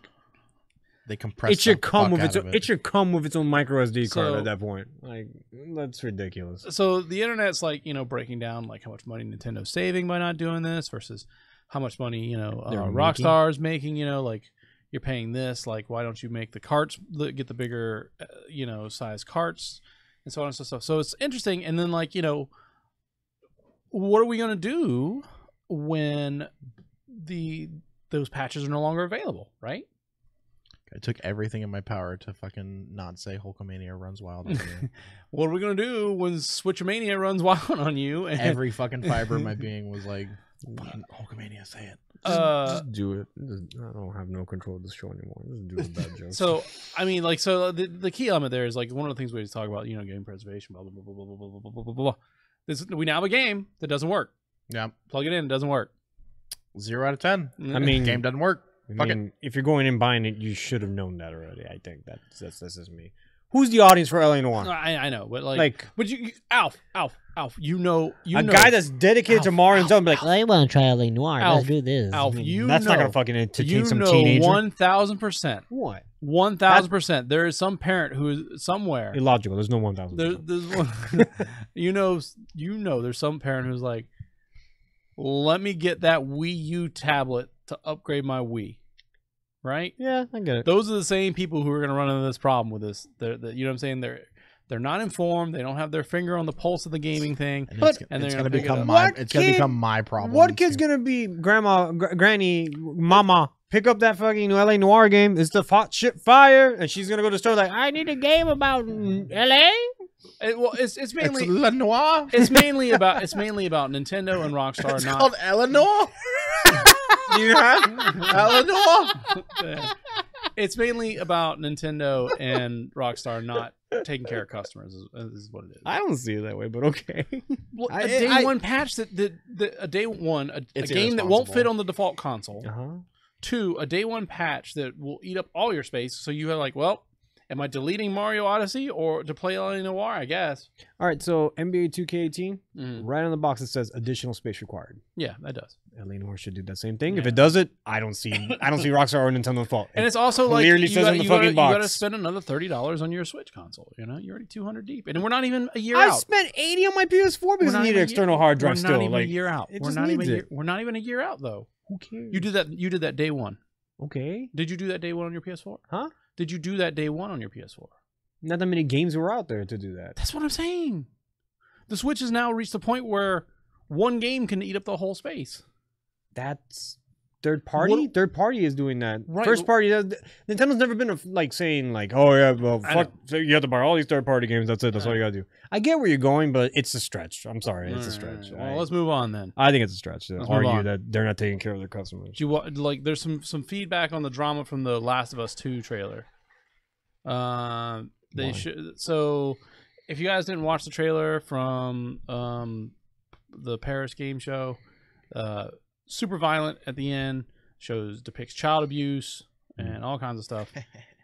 They compress. it should come with its. it. It should come with its own micro SD card So- at that point. Like that's ridiculous. So the internet's like, you know, breaking down like how much money Nintendo's saving by not doing this versus how much money, you know, They're Rockstar's making. You know, like you're paying this. Like, why don't you make the carts get the bigger, you know, size carts and so on and so forth. So it's interesting. And then like, you know, what are we gonna do when those patches are no longer available, right? I took everything in my power to fucking not say Hulkamania runs wild on you. What are we gonna do when Switchmania runs wild on you? And Every fucking fiber of my being was like, Hulkamania, say it. Just do it. I don't have no control of this show anymore. Just do a bad joke. So I mean, like, so the key element there is like one of the things we talk about, you know, game preservation, blah blah blah blah blah blah blah blah blah blah. We now have a game that doesn't work. Yeah, Plug it in, it doesn't work. 0 out of 10. I mean, Game doesn't work. I mean, if you're going and buying it, you should have known that already. I think that's just me. Who's the audience for LA Noire? I know, but Like, but Alf, you know, a guy that's dedicated to Mario and Zelda, like, I want to try LA Noire. Alf, Let's do this. Alf, you that's know, not gonna fucking entertain some know teenager. 1,000%. What? 1,000%. There is some parent who is somewhere. Illogical. There's no 1,000. There's one. you know, there's some parent who's like, let me get that Wii U tablet to upgrade my Wii. Right? Yeah, I get it. Those are the same people who are going to run into this problem with this. You know what I'm saying? They're not informed. They don't have their finger on the pulse of the gaming thing. And But- and they're it's gonna gonna pick it up. become What it's gonna kid- become my problem. What kid's gonna be grandma, granny, mama? Pick up that fucking LA Noire game. It's the hot shit fire, and she's gonna go to the store like, I need a game about LA. It's mainly It's Lenoir. it's mainly about Nintendo and Rockstar. It's not called Elenore. Do you have Elenore? It's mainly about Nintendo and Rockstar not taking care of customers. Is what it is. I don't see it that way, but okay. Well, I- a day I- one patch a It's game that won't fit irresponsible. on the default console. Uh-huh. 2, a day one patch that will eat up all your space. So you have like, well, am I deleting Mario Odyssey or to play LA Noire? I guess. All right, so NBA 2K18, Mhm. right on the box it says additional space required. Yeah, that does. LA Noire should do that same thing. If Yeah. it does it, I don't see Rockstar or Nintendo's fault. And it's also like clearly you says gotta, in the you fucking gotta, you box. gotta spend another $30 on your Switch console. You know, you're already 200 deep, and we're not even a year I out. spent 80 on my PS4 because We're I not need even an external hard drive We're still. not even Like, a year out. it We're just not even. needs it. We're not even a year out though. who cares? You did that. You did that day one. Okay. Did you do that day one on your PS4? Huh? Did you do that day one on your PS4? Not that many games were out there to do that. That's what I'm saying. The Switch has now reached the point where one game can eat up the whole space. That's third party. Third party is doing that. Right. First party, Nintendo's never been saying like, oh yeah, well, fuck, so you have to buy all these third party games. That's it. That's all you gotta do. I get where you're going, but it's a stretch. I'm sorry, it's a stretch. Well, let's move on then. I think it's a stretch to Let's argue that they're not taking care of their customers. Do you like? There's some feedback on the drama from the Last of Us 2 trailer. They should. So, if you guys didn't watch the trailer from the Paris game show, super violent at the end, depicts child abuse and all kinds of stuff,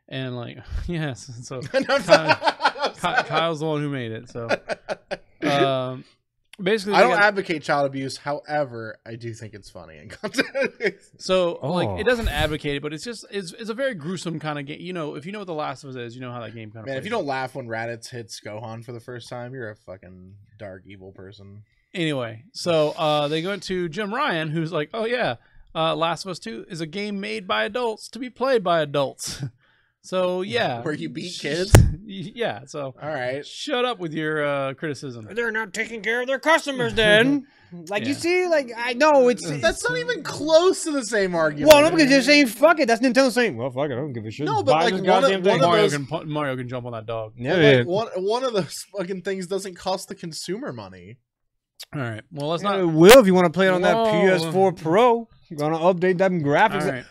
and like yes, so Kyle's the one who made it. So basically, I don't advocate child abuse. However, I do think it's funny in context. So like it doesn't advocate it, but it's just it's a very gruesome kind of game. You know, if you know what The Last of Us is, you know how that game kind of. Man, if you don't laugh when Raditz hits Gohan for the first time, you're a fucking dark evil person. Anyway, so they go to Jim Ryan, who's like, oh yeah, Last of Us 2 is a game made by adults to be played by adults. So yeah, where you beat kids. Yeah. So all right, shut up with your criticism. They're not taking care of their customers, then. Like you see, like I know that's not even close to the same argument. Well, no, because they're saying fuck it. That's Nintendo saying, well, fuck it. I don't give a shit. No, but like Mario can jump on that dog. Yeah, like one of those fucking things doesn't cost the consumer money. All right. Well, let's not. It will if you want to play it on that PS4 Pro. You're gonna update them graphics. All right.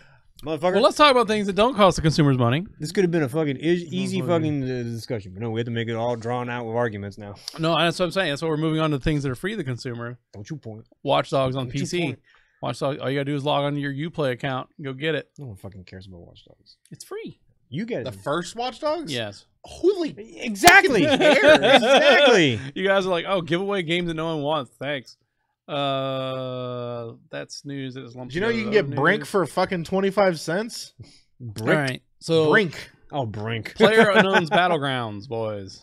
Motherfucker. Well, let's talk about things that don't cost the consumers money. This could have been a fucking easy fucking discussion, but no, we have to make it all drawn out with arguments now. No, that's what I'm saying. That's why we're moving on to things that are free to the consumer. Don't you point. Watch Dogs on PC. Watch Dogs. All you gotta do is log on to your Uplay account and go get it. No one fucking cares about Watch Dogs. It's free. You get it. The first Watch Dogs? Yes. Holy exactly. Exactly. You guys are like, oh, give away games that no one wants. Thanks. That's news that is lumped. Do you know you can get Brink for fucking 25 cents? Brink. All right. So Brink. Oh, Brink. PlayerUnknown's Battlegrounds, boys.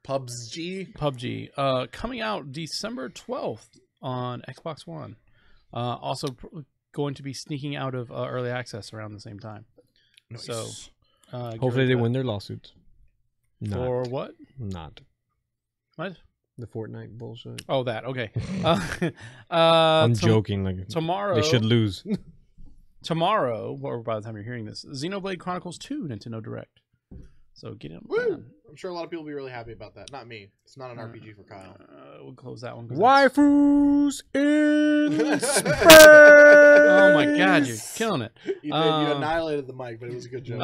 PUBG. Coming out December 12th on Xbox One. Also going to be sneaking out of early access around the same time. Nice. So hopefully they win their lawsuits. For what? Not. What? The Fortnite bullshit. Oh, that. Okay. I'm joking. Like tomorrow, they should lose. Tomorrow, or by the time you're hearing this, Xenoblade Chronicles 2 Nintendo Direct. So get it. I'm sure a lot of people will be really happy about that. Not me. It's not an RPG for Kyle. We'll close that one. Waifus in space. Oh my god, you're killing it. You annihilated the mic, but it was a good joke.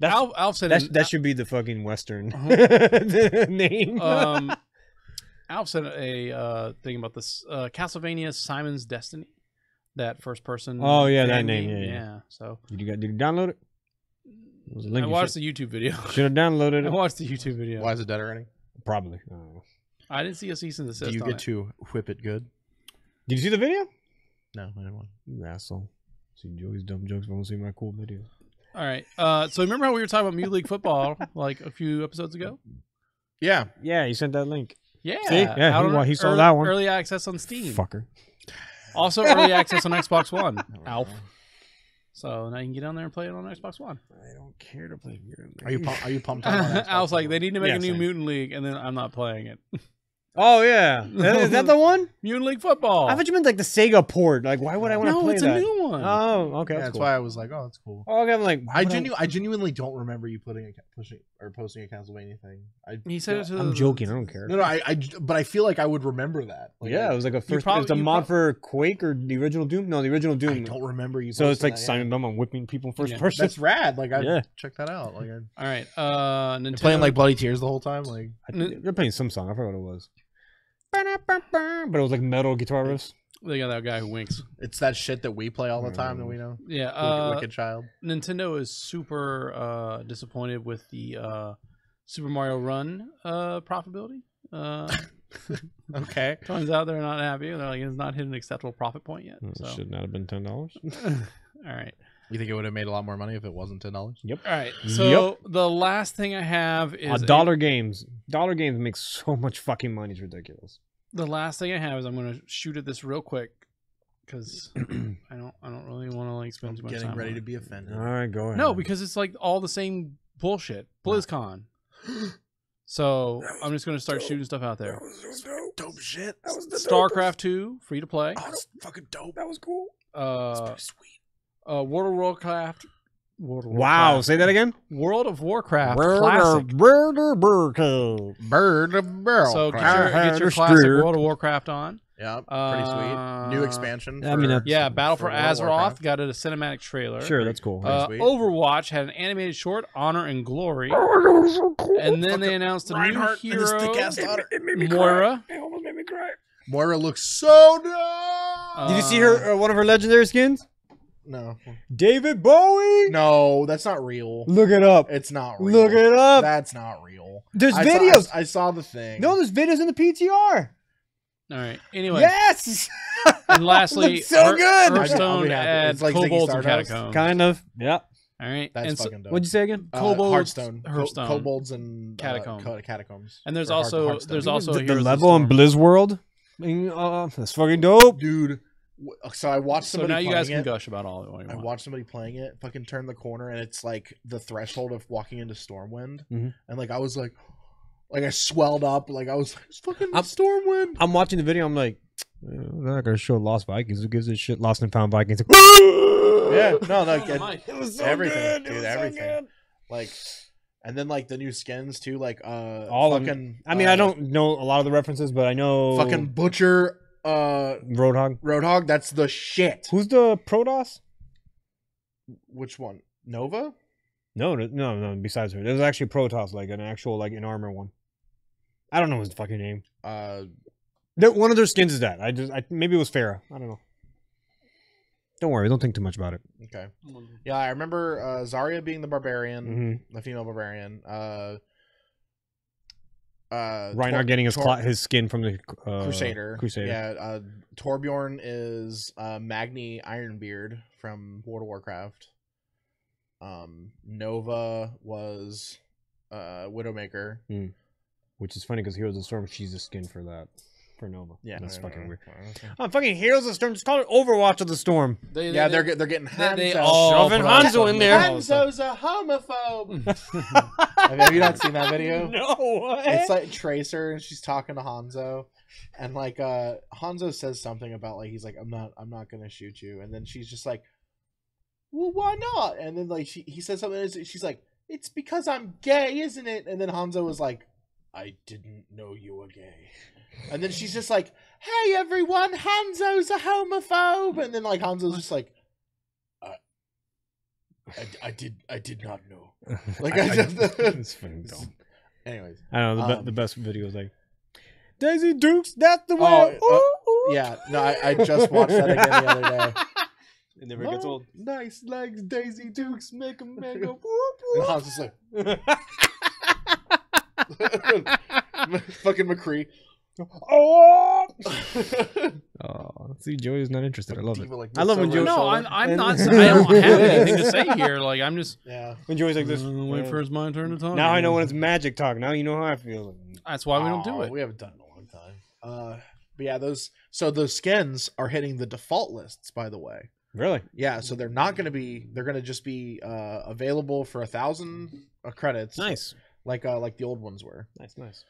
Alf said that should be the fucking Western name. Alf said a thing about this Castlevania Simon's Destiny, that first person. Oh yeah, that name. Yeah. So did you download it? I watched the YouTube video. Should have downloaded it. I watched the YouTube video. Why is it dead already? Probably. I didn't see a cease and desist. Do you get to whip it good? Did you see the video? No, I didn't want. You asshole. See Joey's dumb jokes, but I won't see my cool videos. All right. So remember how we were talking about Mew League football like a few episodes ago? Yeah. Yeah, you sent that link. Yeah. See? Yeah, he saw that one. Early access on Steam. Fucker. Also early access on Xbox One. Alf. So now you can get on there and play it on Xbox One. I don't care to play Mutant League. Are you pumped on I was like, they need to make a new Mutant League, and then I'm not playing it. Oh yeah, is that the one? Mutant League Football. I thought you meant like the Sega port. Like, why would I want to play that? No, it's a new one. Oh, okay. Yeah, that's cool. Why I was like, oh, that's cool. Oh, okay, I'm like, I genuinely don't remember you posting a Castlevania thing. He said it to I'm joking. I don't care. No, but I feel like I would remember that. Like, yeah, it was like a first. It's a mod for Quake or the original Doom. No, the original Doom. I don't remember you. So it's like Simon Belmont whipping people in first person. That's rad. Like, I check that out. Like, all right. Nintendo playing like Bloody Tears the whole time. Like, they're playing some song. I forgot what it was. But it was like metal guitar riffs. They got that guy who winks. It's that shit that we play all the time that we know. Yeah, Wicked Child. Nintendo is super disappointed with the Super Mario Run profitability. Okay. Turns out they're not happy. They're like, it's not hit an acceptable profit point yet. So. Should not have been $10. All right. You think it would have made a lot more money if it wasn't $10? Yep. All right. So the last thing I have is dollar games. Dollar games make so much fucking money. It's ridiculous. The last thing I have is I'm going to shoot at this real quick because I don't really want to like spend too much time. Getting ready to be offended. All right, go ahead. No, because it's like all the same bullshit. BlizzCon. So I'm just going to start shooting stuff out there. dope shit. That was the StarCraft 2, free to play. Oh, that's fucking dope. That was cool. Uh, Pretty sweet. World of Warcraft. Wow, say that again. World of Warcraft Classic. Bird of barrel. So get your classic World of Warcraft on. Yeah, pretty sweet. New expansion. I mean, Yeah, Battle for World of Azeroth Warcraft. got a cinematic trailer. Sure, that's cool. sweet. Overwatch had an animated short, Honor and Glory. And then they announced a Reinhardt new and his hero, thick-ass daughter. Moira. It almost made me cry. Moira looks so dope. Did you see her one of her legendary skins? No. David Bowie. No, that's not real. Look it up. It's not real. Look it up. That's not real. There's I videos. I saw the thing. No, there's videos in the PTR. All right. Anyway. Yes. And lastly, Looks so good. I'll Hearthstone be happy. adds It's like Ziggy kobolds and Stardust. catacombs. Kind of. Yep. All right. That's and so, fucking dope. What'd you say again? Kobolds, Hearthstone. Hearthstone. Kobolds and Catacomb. catacombs. and there's Or also Hearthstone. there's also the Heroes of level on Storm. Blizz World. That's fucking dope. Dude. So I watched So somebody now you playing guys can it. gush about all you I want. watched somebody playing it, fucking turn the corner, and it's like the threshold of walking into Stormwind. Mhm. And like I was like I swelled up, like I was like, it's fucking I'm- Stormwind. I'm watching the video. I'm like, they're not gonna show Lost Vikings. Who gives a shit? Lost and Found Vikings. Yeah, no, Mike. It was so everything, good. dude, everything. Like, and then like the new skins too, like All of fucking. I mean, I don't know a lot of the references, but I know fucking Butcher, Roadhog. Roadhog. That's the shit. Who's the Protoss? Which one? Nova? No. Besides her, there's actually Protoss, like an actual like in armor one. I don't know his fucking name. One of their skins is that. Maybe it was Farah. I don't know. Don't worry. Don't think too much about it. Okay. Yeah, I remember Zarya being the barbarian, Mhm. the female barbarian. Reinhardt getting his skin from the Crusader. Crusader. Yeah. Torbjorn is Magni Ironbeard from World of Warcraft. Nova was Widowmaker. Which is funny because Heroes of the Storm, she's the skin for that. For Nova. Yeah, That's no, fucking no, weird. no. Oh, fucking Heroes of the Storm. Just call it Overwatch of the Storm. Yeah, they're getting Hanzo. they all Shoving put out Hanzo in there. Hanzo's a homophobe. Have you not seen that video? No, what? It's like Tracer and she's talking to Hanzo, and like Hanzo says something about like he's like I'm not gonna shoot you, and then she's just like, well, why not? And then like he says something, and she's like, it's because I'm gay, isn't it? And then Hanzo was like, I didn't know you were gay. And then she's just like, hey everyone, Hanzo's a homophobe. And then like Hanzo's just like, I did not know. Like I just it's fucking dumb. Anyways, I don't know the best video is like Daisy Dukes. That's the way. Yeah, no, I just watched that again the other day. It never gets old. Nice legs, Daisy Dukes, make them go. And Hans is like, fucking McCree. Oh, see, Joey's not interested. I love it. Like I love when Joey. No, I'm not. I don't have anything to say here. Like I'm just When Joey's like this. wait for his my turn to talk. Now I know when it's magic talk. Now you know how I feel. That's why we don't do it. We haven't done it in a long time. But yeah, those skins are hitting the default lists, by the way. Really? Yeah, so they're not going to be. They're going to just be available for 1,000 credits. Nice. Like the old ones were. Nice.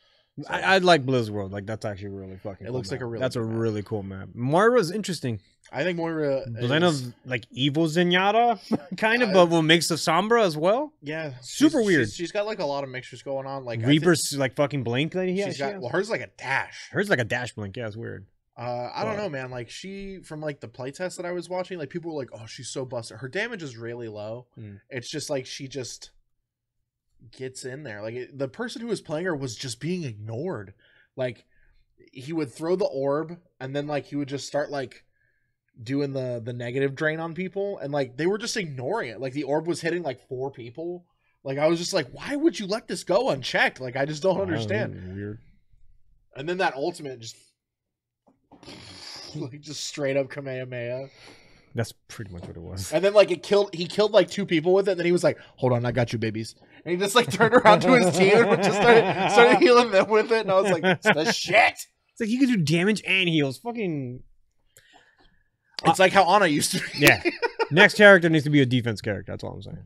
I like Blizz World. Like that's actually really fucking. It looks like a really. That's a good map. really cool map. Moira's interesting. I think Moira. Blend of like evil Zenyatta, kind of, but with mix of Sombra as well. Yeah, Super weird. She's got like a lot of mixtures going on. Like Reaper's like fucking blink. Like she's got. Well, hers like a dash. Hers like a dash blink. Yeah, it's weird. I don't know, man. Like she from like the playtest that I was watching, like people were like, "Oh, she's so busted." Her damage is really low. It's just like she just gets in there. Like the person who was playing her was just being ignored. Like he would throw the orb, and then like he would just start like doing the negative drain on people, and like they were just ignoring it. Like the orb was hitting like 4 people. Like I was just like, why would you let this go unchecked? Like I just don't understand. Weird. And then that ultimate just like just straight up Kamehameha. That's pretty much what it was. And then like he killed like 2 people with it, and then he was like, hold on, I got you, babies. And he just like turned around to his team and just started healing them with it, and I was like, the shit. It's like you can do damage and heals. Fucking. It's like how Ana used to be. Yeah. Next character needs to be a defense character. That's all I'm saying.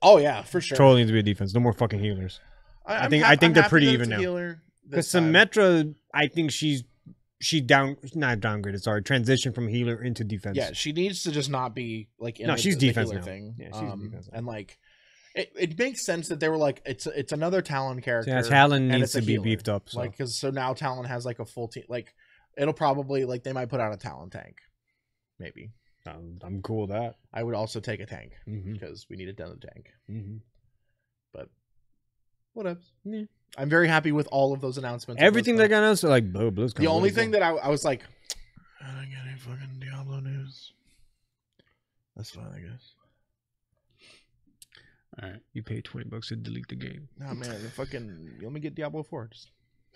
Oh yeah, for sure. Troll needs to be a defense. No more fucking healers. I think they're pretty even now. Because Symmetra I think she not downgraded. Sorry, transitioned from healer into defense. Yeah, she needs to just not be like in she's the defense healer now. thing. Yeah, she's defense now. And like it makes sense that they were like it's another Talon character. Yeah, Talon and needs it's a to be healer. beefed up. So. Like because so now Talon has like a full team. Like it'll probably like they might put out a Talon tank, maybe. I'm cool with that. I would also take a tank Mm-hmm. because we need a Denno tank. Mm-hmm. But whatever. Yeah. I'm very happy with all of those announcements. Everything they got announced, like BlizzCon. The only thing that I was like, I didn't get any fucking Diablo news. That's fine, I guess. All right, you pay $20 to delete the game. Nah, man, let me get Diablo 4.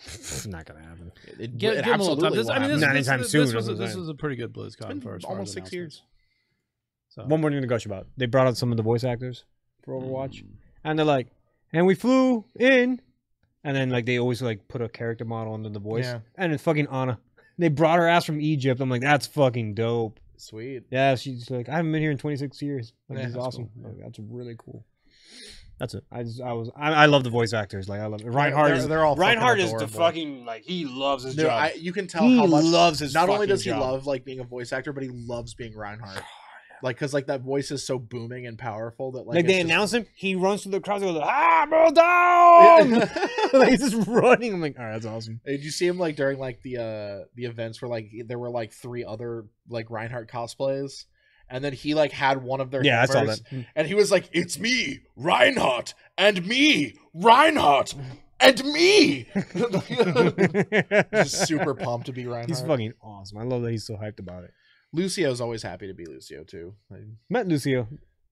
It's not gonna happen. It Give him a little time. absolutely I mean, will Not anytime soon, This was a pretty good BlizzCon happen. for It's as been far as almost 6 years. So. One more thing to gush about. They brought out some of the voice actors for Overwatch, and they're like, and we flew in, and then like they always like put a character model under the voice, Yeah. and it's fucking Anna. They brought her ass from Egypt. I'm like, that's fucking dope. Sweet. Yeah, she's like, I haven't been here in 26 years. Like, Yeah, she's that's awesome. cool. Like, that's really cool. That's it. I love the voice actors. Like I love it. Reinhardt. They're all Reinhardt fucking is the adorable. fucking like he loves his No, job. you can tell He how much loves his. Not only fucking does he job. love like being a voice actor, but he loves being Reinhardt. Like, cause like that voice is so booming and powerful that like they it's announce him, he runs through the crowd and goes, "Hammer down!" just... Like, he's just running. I'm like, all right, that's awesome. Did you see him like during like the events where like there were like 3 other like Reinhardt cosplays, and then he like had one of their Yeah, I saw hammers, that. and he was like, "It's me, Reinhardt, and me, Reinhardt, and me." Just super pumped to be Reinhardt. He's fucking awesome. I love that he's so hyped about it. Lucio's always happy to be Lucio too. Met Lucio.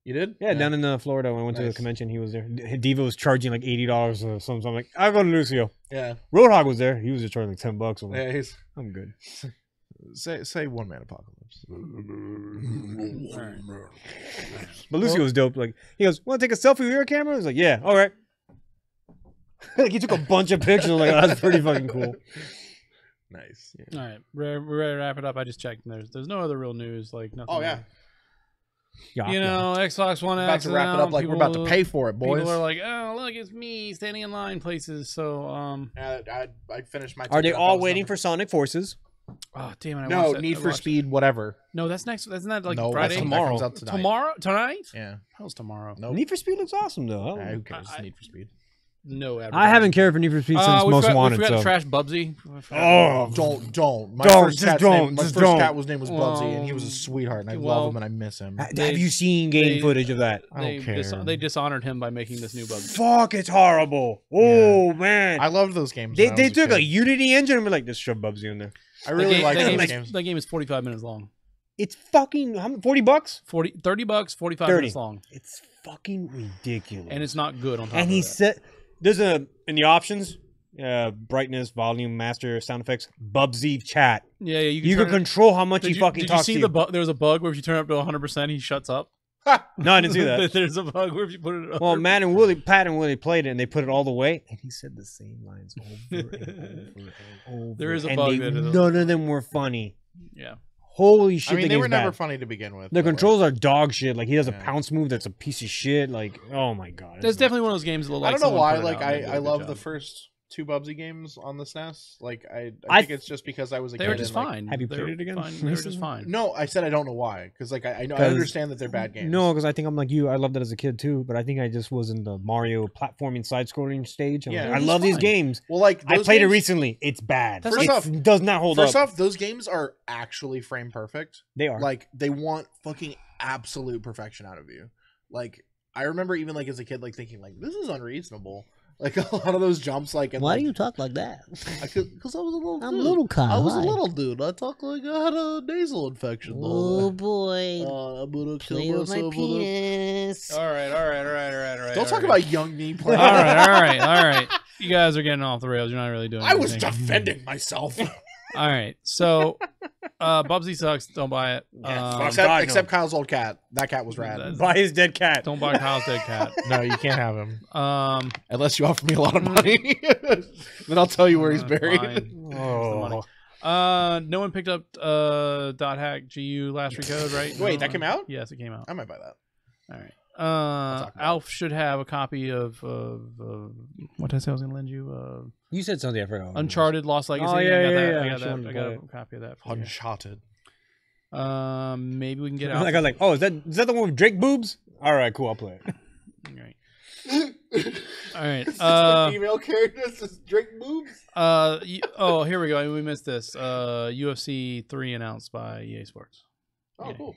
You did? Yeah, down in Florida when I went to the Nice. convention. He was there. Diva was charging like $80 or something. So I'm like, I'll go to Lucio. Yeah. Roadhog was there. He was just charging like $10. I'm like, Yeah. I'm good. Say one man apocalypse. But Lucio was dope. Like he goes, "Want to take a selfie with your camera?" I was like, "Yeah, all right." Like he took a bunch of pictures. I'm like, oh, that's pretty fucking cool. Nice. All right, we're ready to wrap it up. I just checked, and there's no other real news. Like nothing. Oh yeah. Yeah, You know, Xbox One About X to is wrap it out. up like we're about to pay for it, boys. People are like, "Oh, look, it's me standing in line places." So, I finished my. Are they ticket. all That was waiting number- for Sonic Forces? oh damn it! I No, watched that. Need I for watched it. Speed, whatever. No, that's next. That's not like No, Friday. that tomorrow. comes out tonight. Tonight? Yeah. How's tomorrow? Nope. Need for Speed looks awesome though. Who cares? I- Need for Speed. No, I haven't cared for Need for Speed since Most Wanted. We forgot So to trash Bubsy. oh, Don't. My Don't, first just cat's don't, name, my just first don't. cat was name was Bubsy, Well, and he was a sweetheart, and I well, love him and I miss him. have you seen game footage of that? I don't care. They dishonored him by making this new Bubsy. Fuck, it's horrible. Oh man, I loved those games. they when I was took a kid. Unity engine and were like, just shove Bubsy in there. I really like that those game, games. that game is 45 minutes long. It's fucking $40. $30, 45 30. minutes long, It's fucking ridiculous. and it's not good on top and of he that. said there's a in the options, brightness, volume, master, sound effects, Bubsy chat. Yeah, You can turn it- control how much Did he fucking did you talks see to the you. bug? There was a bug where if you turn it up to 100%, he shuts up. No, I didn't see that. There's a bug where if you put it up. Well, Pat and Willie played it, and they put it all the way, and he said the same lines over and over and over. There is a and bug they- that is- none of them were funny. Yeah. Holy shit! I mean, the they were game's never bad. funny to begin with. The but, like, controls are dog shit. Like he does a Yeah. pounce move that's a piece of shit. Like, oh my god, That's definitely one of those games that I like don't know someone why. put it Like out and they did I a good love job. the first 2 Bubsy games on the SNES. Like I I think it's just because I was a They kid. were just and, like, fine. Have you They played were it again fine. They were just recently? fine. No, I said I don't know why. Because like I know I 'Cause- understand that they're bad games. No, because I think I'm like you. I loved it as a kid too, but I think I just was in the Mario platforming side-scrolling stage. I'm Yeah. like, They're I just love these fine. games. Well, like I those played it games- recently. It's bad. First It off- does not hold First up. off, those games are actually frame perfect. They are. Like they want fucking absolute perfection out of you. Like I remember even like as a kid like thinking like this is unreasonable. Like a lot of those jumps like and, Why like, do you talk like that? because I was a little I'm dude. little Kyle. I was a Hi. little dude. I talk like I had a nasal infection. Oh boy. I'm gonna kill Play with my myself with a- penis. All right. Don't talk about young me playing. All right. You guys are getting off the rails. You're not really doing I was anything. defending myself. All right. So, Bubsy sucks. Don't buy it. fuck except God, no. except Kyle's old cat. That cat was rad. That's- Buy his dead cat. Don't buy Kyle's dead cat. No, you can't have him Unless unless you offer me a lot of money. Then I'll tell you where he's buried. Oh. No one picked up dot hack GU last recode, right? Wait, No that one? came out? Yes, it came out. I might buy that. All right. talk about Alf should have a copy of what did I say I was going to lend you? You said something. I forgot. Uncharted Lost Legacy. Oh, yeah, I got yeah, that. yeah. I got She that. wanted I to got play a copy of that. For you. Uncharted. Maybe we can get out. Like I was like, oh, is that the one with Drake boobs? All right, cool. I'll play it. All right. All right. The female characters just drink boobs. Oh, here we go. We missed this. UFC 3 announced by EA Sports. Oh, Yeah. cool.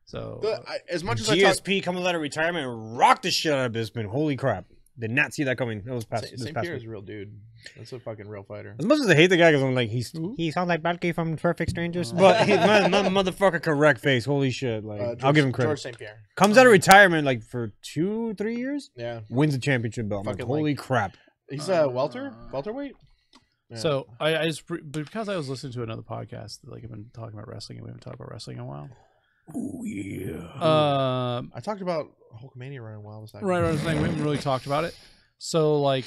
So As much as I talk, GSP coming out of retirement and rocked the shit out of Bisping. Holy crap! Did not see that coming. That was past. This St. past Pierre week. is a real dude. That's a fucking real fighter. As much as I hate the guy, because I'm like, he sounds like Balky from Perfect Strangers, but he's my motherfucker correct face. Holy shit! Like, I'll give him credit. George St. Pierre Comes out of retirement like for 2-3 years. Yeah, Wins the championship belt. I'm like, Fucking holy crap! he's welterweight. Yeah. So I just because I was listening to another podcast, like I've been talking about wrestling, and we haven't talked about wrestling in a while. Oh yeah. I talked about Hulkamania running while I was Right, we haven't really talked about it. So like,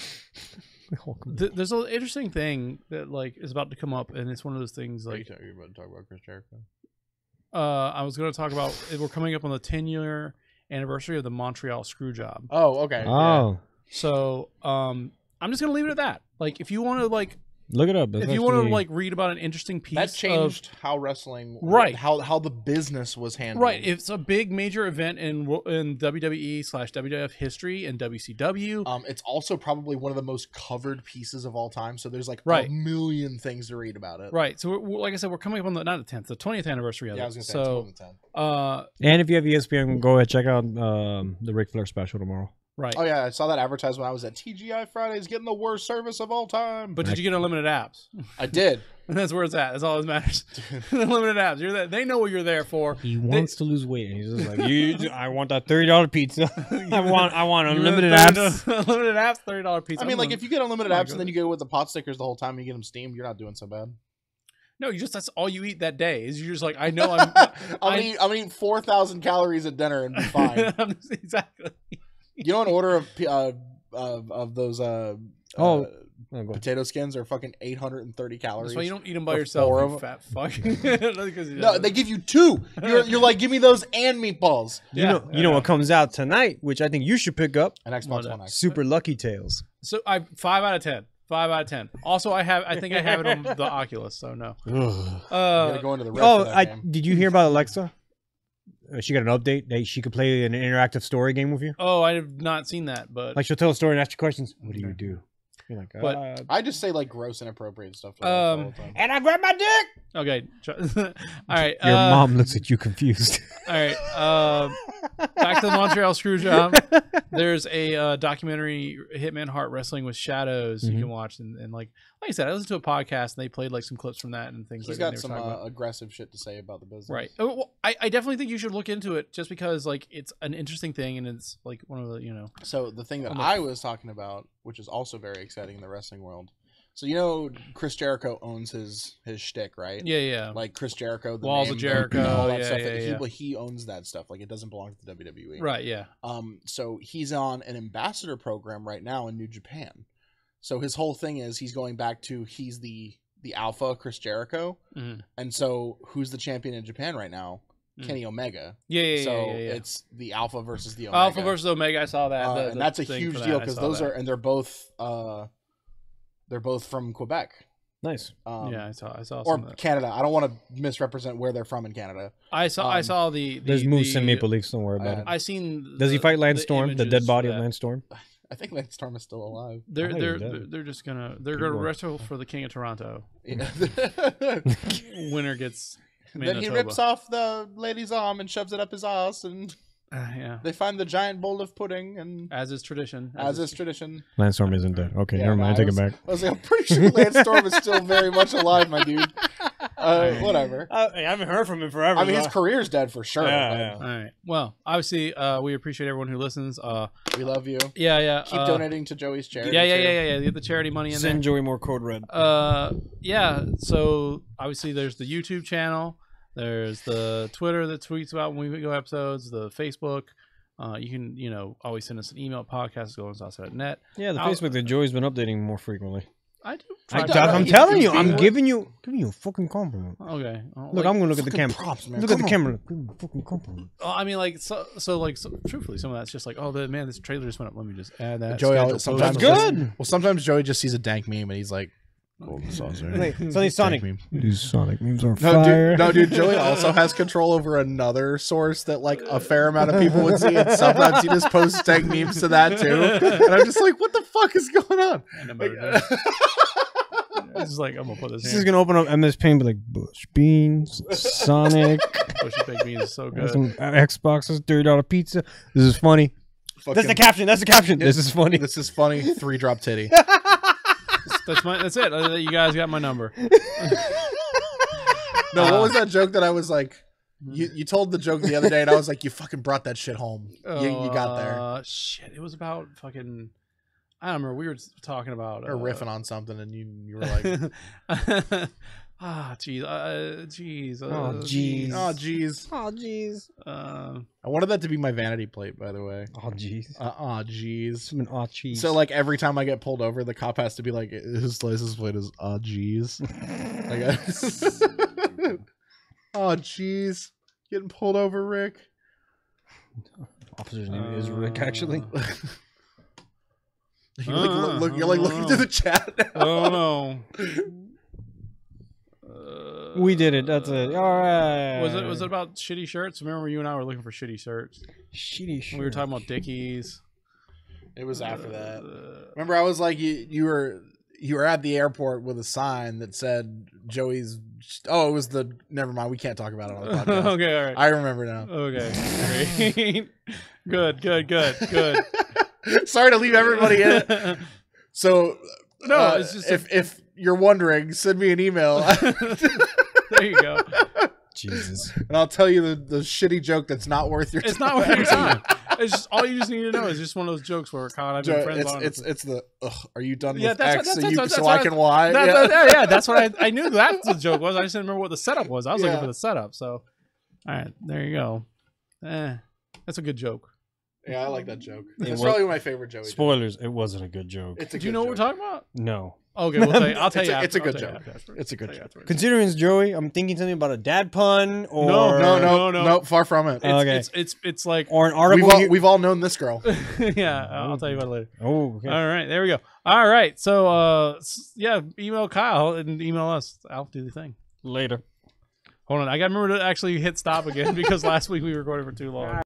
Hulkamania. there's an interesting thing that like is about to come up, and it's one of those things like Are you about to talk about Chris Jericho? I was going to talk about. We're coming up on the 10-year anniversary of the Montreal Screwjob. Oh, okay. Oh, So I'm just gonna leave it at that. Like, if you want to like. look it up. If you want to like read about an interesting piece that changed how wrestling, Right. How the business was handled. right, it's a big major event in WWE/WWF history and WCW. It's also probably one of the most covered pieces of all time. So there's like Right. a million things to read about it. Right, so like I said, we're coming up on not the 10th, the 20th anniversary of Yeah, I it. was gonna say So, it's more than 10. And if you have ESPN, go ahead check out the Ric Flair special tomorrow. right. Oh yeah, I saw that advertised when I was at TGI Fridays, getting the worst service of all time. But did you get unlimited apps? I did. And that's where it's at. That's all that matters. Unlimited apps. You're there. They know what you're there for. He wants to lose weight, and he's just like, I want that $30 pizza. I want You're unlimited there, apps. Unlimited apps, $30 pizza. I mean, like if you get unlimited Oh my apps and then you go with the pot stickers the whole time, and you get them steamed, you're not doing so bad. No, that's all you eat that day. Is you're just like, I know I'm I'm gonna eat 4,000 calories at dinner and be fine. exactly. You know, an order of those potato skins are fucking 830 calories. That's why you don't eat them by For yourself, 4 you of 'em. fat fuck. No, they give you 2. You're like, give me those and meatballs. You know what comes out tonight, which I think you should pick up. An Xbox One X. Super Lucky Tales. So I 5 out of 10. 5 out of 10. Also, I think I have it on the Oculus, so no. You gotta go into the rest of that game. Did you hear about Alexa? She got an update that she could play an interactive story game with you. Oh, I have not seen that, but Like she'll tell a story and ask you questions. What do you do? You're like, But- I just say like gross, inappropriate stuff. To all the time. and I grab my dick. okay. All right. Your mom looks at you confused. All right. Back to the Montreal Screwjob. There's a documentary, Hitman Heart Wrestling with Shadows, you can watch. And like I said, I listened to a podcast and they played like some clips from that and things He's like that. got some aggressive shit to say about the business. Right. Well, I definitely think you should look into it just because like it's an interesting thing and it's like one of the, So the thing that I was talking about, which is also very exciting in the wrestling world. So Chris Jericho owns his shtick, right? Yeah. Like Chris Jericho, the Walls of name, Jericho, all that yeah, stuff. yeah. He owns that stuff. Like it doesn't belong to the WWE. Right. Yeah. So he's on an ambassador program right now in New Japan. So his whole thing is he's going back to he's the alpha Chris Jericho, and so who's the champion in Japan right now? Kenny Omega. Yeah. So yeah. it's the alpha versus the Omega. Alpha versus Omega. I saw that. And that's a huge deal because those are, and they're both from Quebec. Nice. Yeah, I saw Or some of that. Canada. I don't want to misrepresent where they're from in Canada. I saw the There's moose and Maple Leafs. Don't worry about it. I seen. Does he fight Lance Storm, the dead images body for of that. Lance Storm? I think Lance Storm is still alive. They're thought he was dead. they're just gonna Keep gonna going. wrestle for the King of Toronto. Yeah. Winner gets. Then he Manitoba. rips off the lady's arm and shoves it up his ass, and Yeah. they find the giant bowl of pudding, and As is tradition. as is tradition. Lance Storm isn't dead. Okay, Yeah, never mind. I take it back. I was like, I'm pretty sure Lance Storm is still very much alive, my dude. Whatever. I haven't heard from him forever. I mean, his career's dead for sure. Yeah, but All right. Well, obviously, we appreciate everyone who listens. We love you. Yeah. Keep donating to Joey's charity. Yeah. Get the charity money in Send there. Joey more code red. Yeah. So obviously, there's the YouTube channel. There's the Twitter that tweets about when we go episodes. The Facebook. You can, always send us an email at podcast@goingsouthside.net. Yeah, the Facebook that Joey's been updating more frequently. I do. I'm telling you, I'm giving you a fucking compliment. Okay. Look, I'm gonna look at the camera. Props, man. Look at the camera. Give me a fucking compliment. I mean, like, so truthfully, some of that's just like, oh, man, this trailer just went up. Let me just add that. Joey schedule always, sometimes post. good. Well, sometimes Joey just sees a dank meme and he's like, "Golden saucer." Sonny Sonic. Dank meme. These Sonic memes are No, fire. dude. Joey also has control over another source that like a fair amount of people would see, and sometimes he just posts dank memes to that too. And I'm just like, what the fuck is going on? It's just like, I'm gonna put this. This is gonna open up MS Paint, be like Bush Beans, Sonic, Bushy baked beans is so good. some Xboxes, $30 pizza. This is funny. That's the caption. That's the caption. This is funny. This is funny. 3-drop titty. That's it. You guys got my number. No, what was that joke that I was like? You told the joke the other day, and I was like, you fucking brought that shit home. You got there. Shit, it was about fucking. I don't remember. We were talking about Or riffing on something, and you were like, jeez, jeez, Oh, jeez. oh, jeez. Oh, jeez. I wanted that to be my vanity plate, by the way. Oh, jeez. Oh, jeez. Some oh, jeez. So, like, every time I get pulled over, the cop has to be like, his license plate is, oh, jeez. Oh, jeez. Getting pulled over, Rick. Officer's name is Rick, actually. You're like looking through the chat now. Oh no. We did it. That's it. All right. Was it about shitty shirts? Remember, you and I were looking for shitty shirts. Shitty shirt. We were talking about Dickies. It was after that. Remember, I was like, you were at the airport with a sign that said Joey's. Oh, it was the. Never mind. We can't talk about it on the podcast. Okay, all right. I remember now. Okay, great. Good. Sorry to leave everybody in. So No, it's just if you're wondering, send me an email. There you go. Jesus. And I'll tell you the shitty joke that's not worth your time. It's not worth your time. It's just all you just need to know is just one of those jokes where Kyle and I've been friends on. It's the are you done Yeah, with that's X what- so I can Y? Yeah, that's what I knew that's the joke was. I just didn't remember what the setup was. I was looking Yeah. for the setup. So, all right, there you go. That's a good joke. Yeah, I like that joke. It It's was- probably my favorite Joey joke. Spoilers. It wasn't a good joke. It's a Do you good know what we're joke. talking about? No. Okay, I'll tell you. It's a good I'll tell you joke. after. It's a good I'll tell you joke. afterwards. Considering it's Joey, I'm thinking something about a dad pun or No, far from it. Okay. It's like or an article. We've all known this girl. yeah. I'll tell you about it later. Oh, okay. All right, there we go. All right, so yeah, email Kyle and email us. I'll do the thing. Later. Hold on, I got to remember to actually hit stop again because last week we recorded for too long.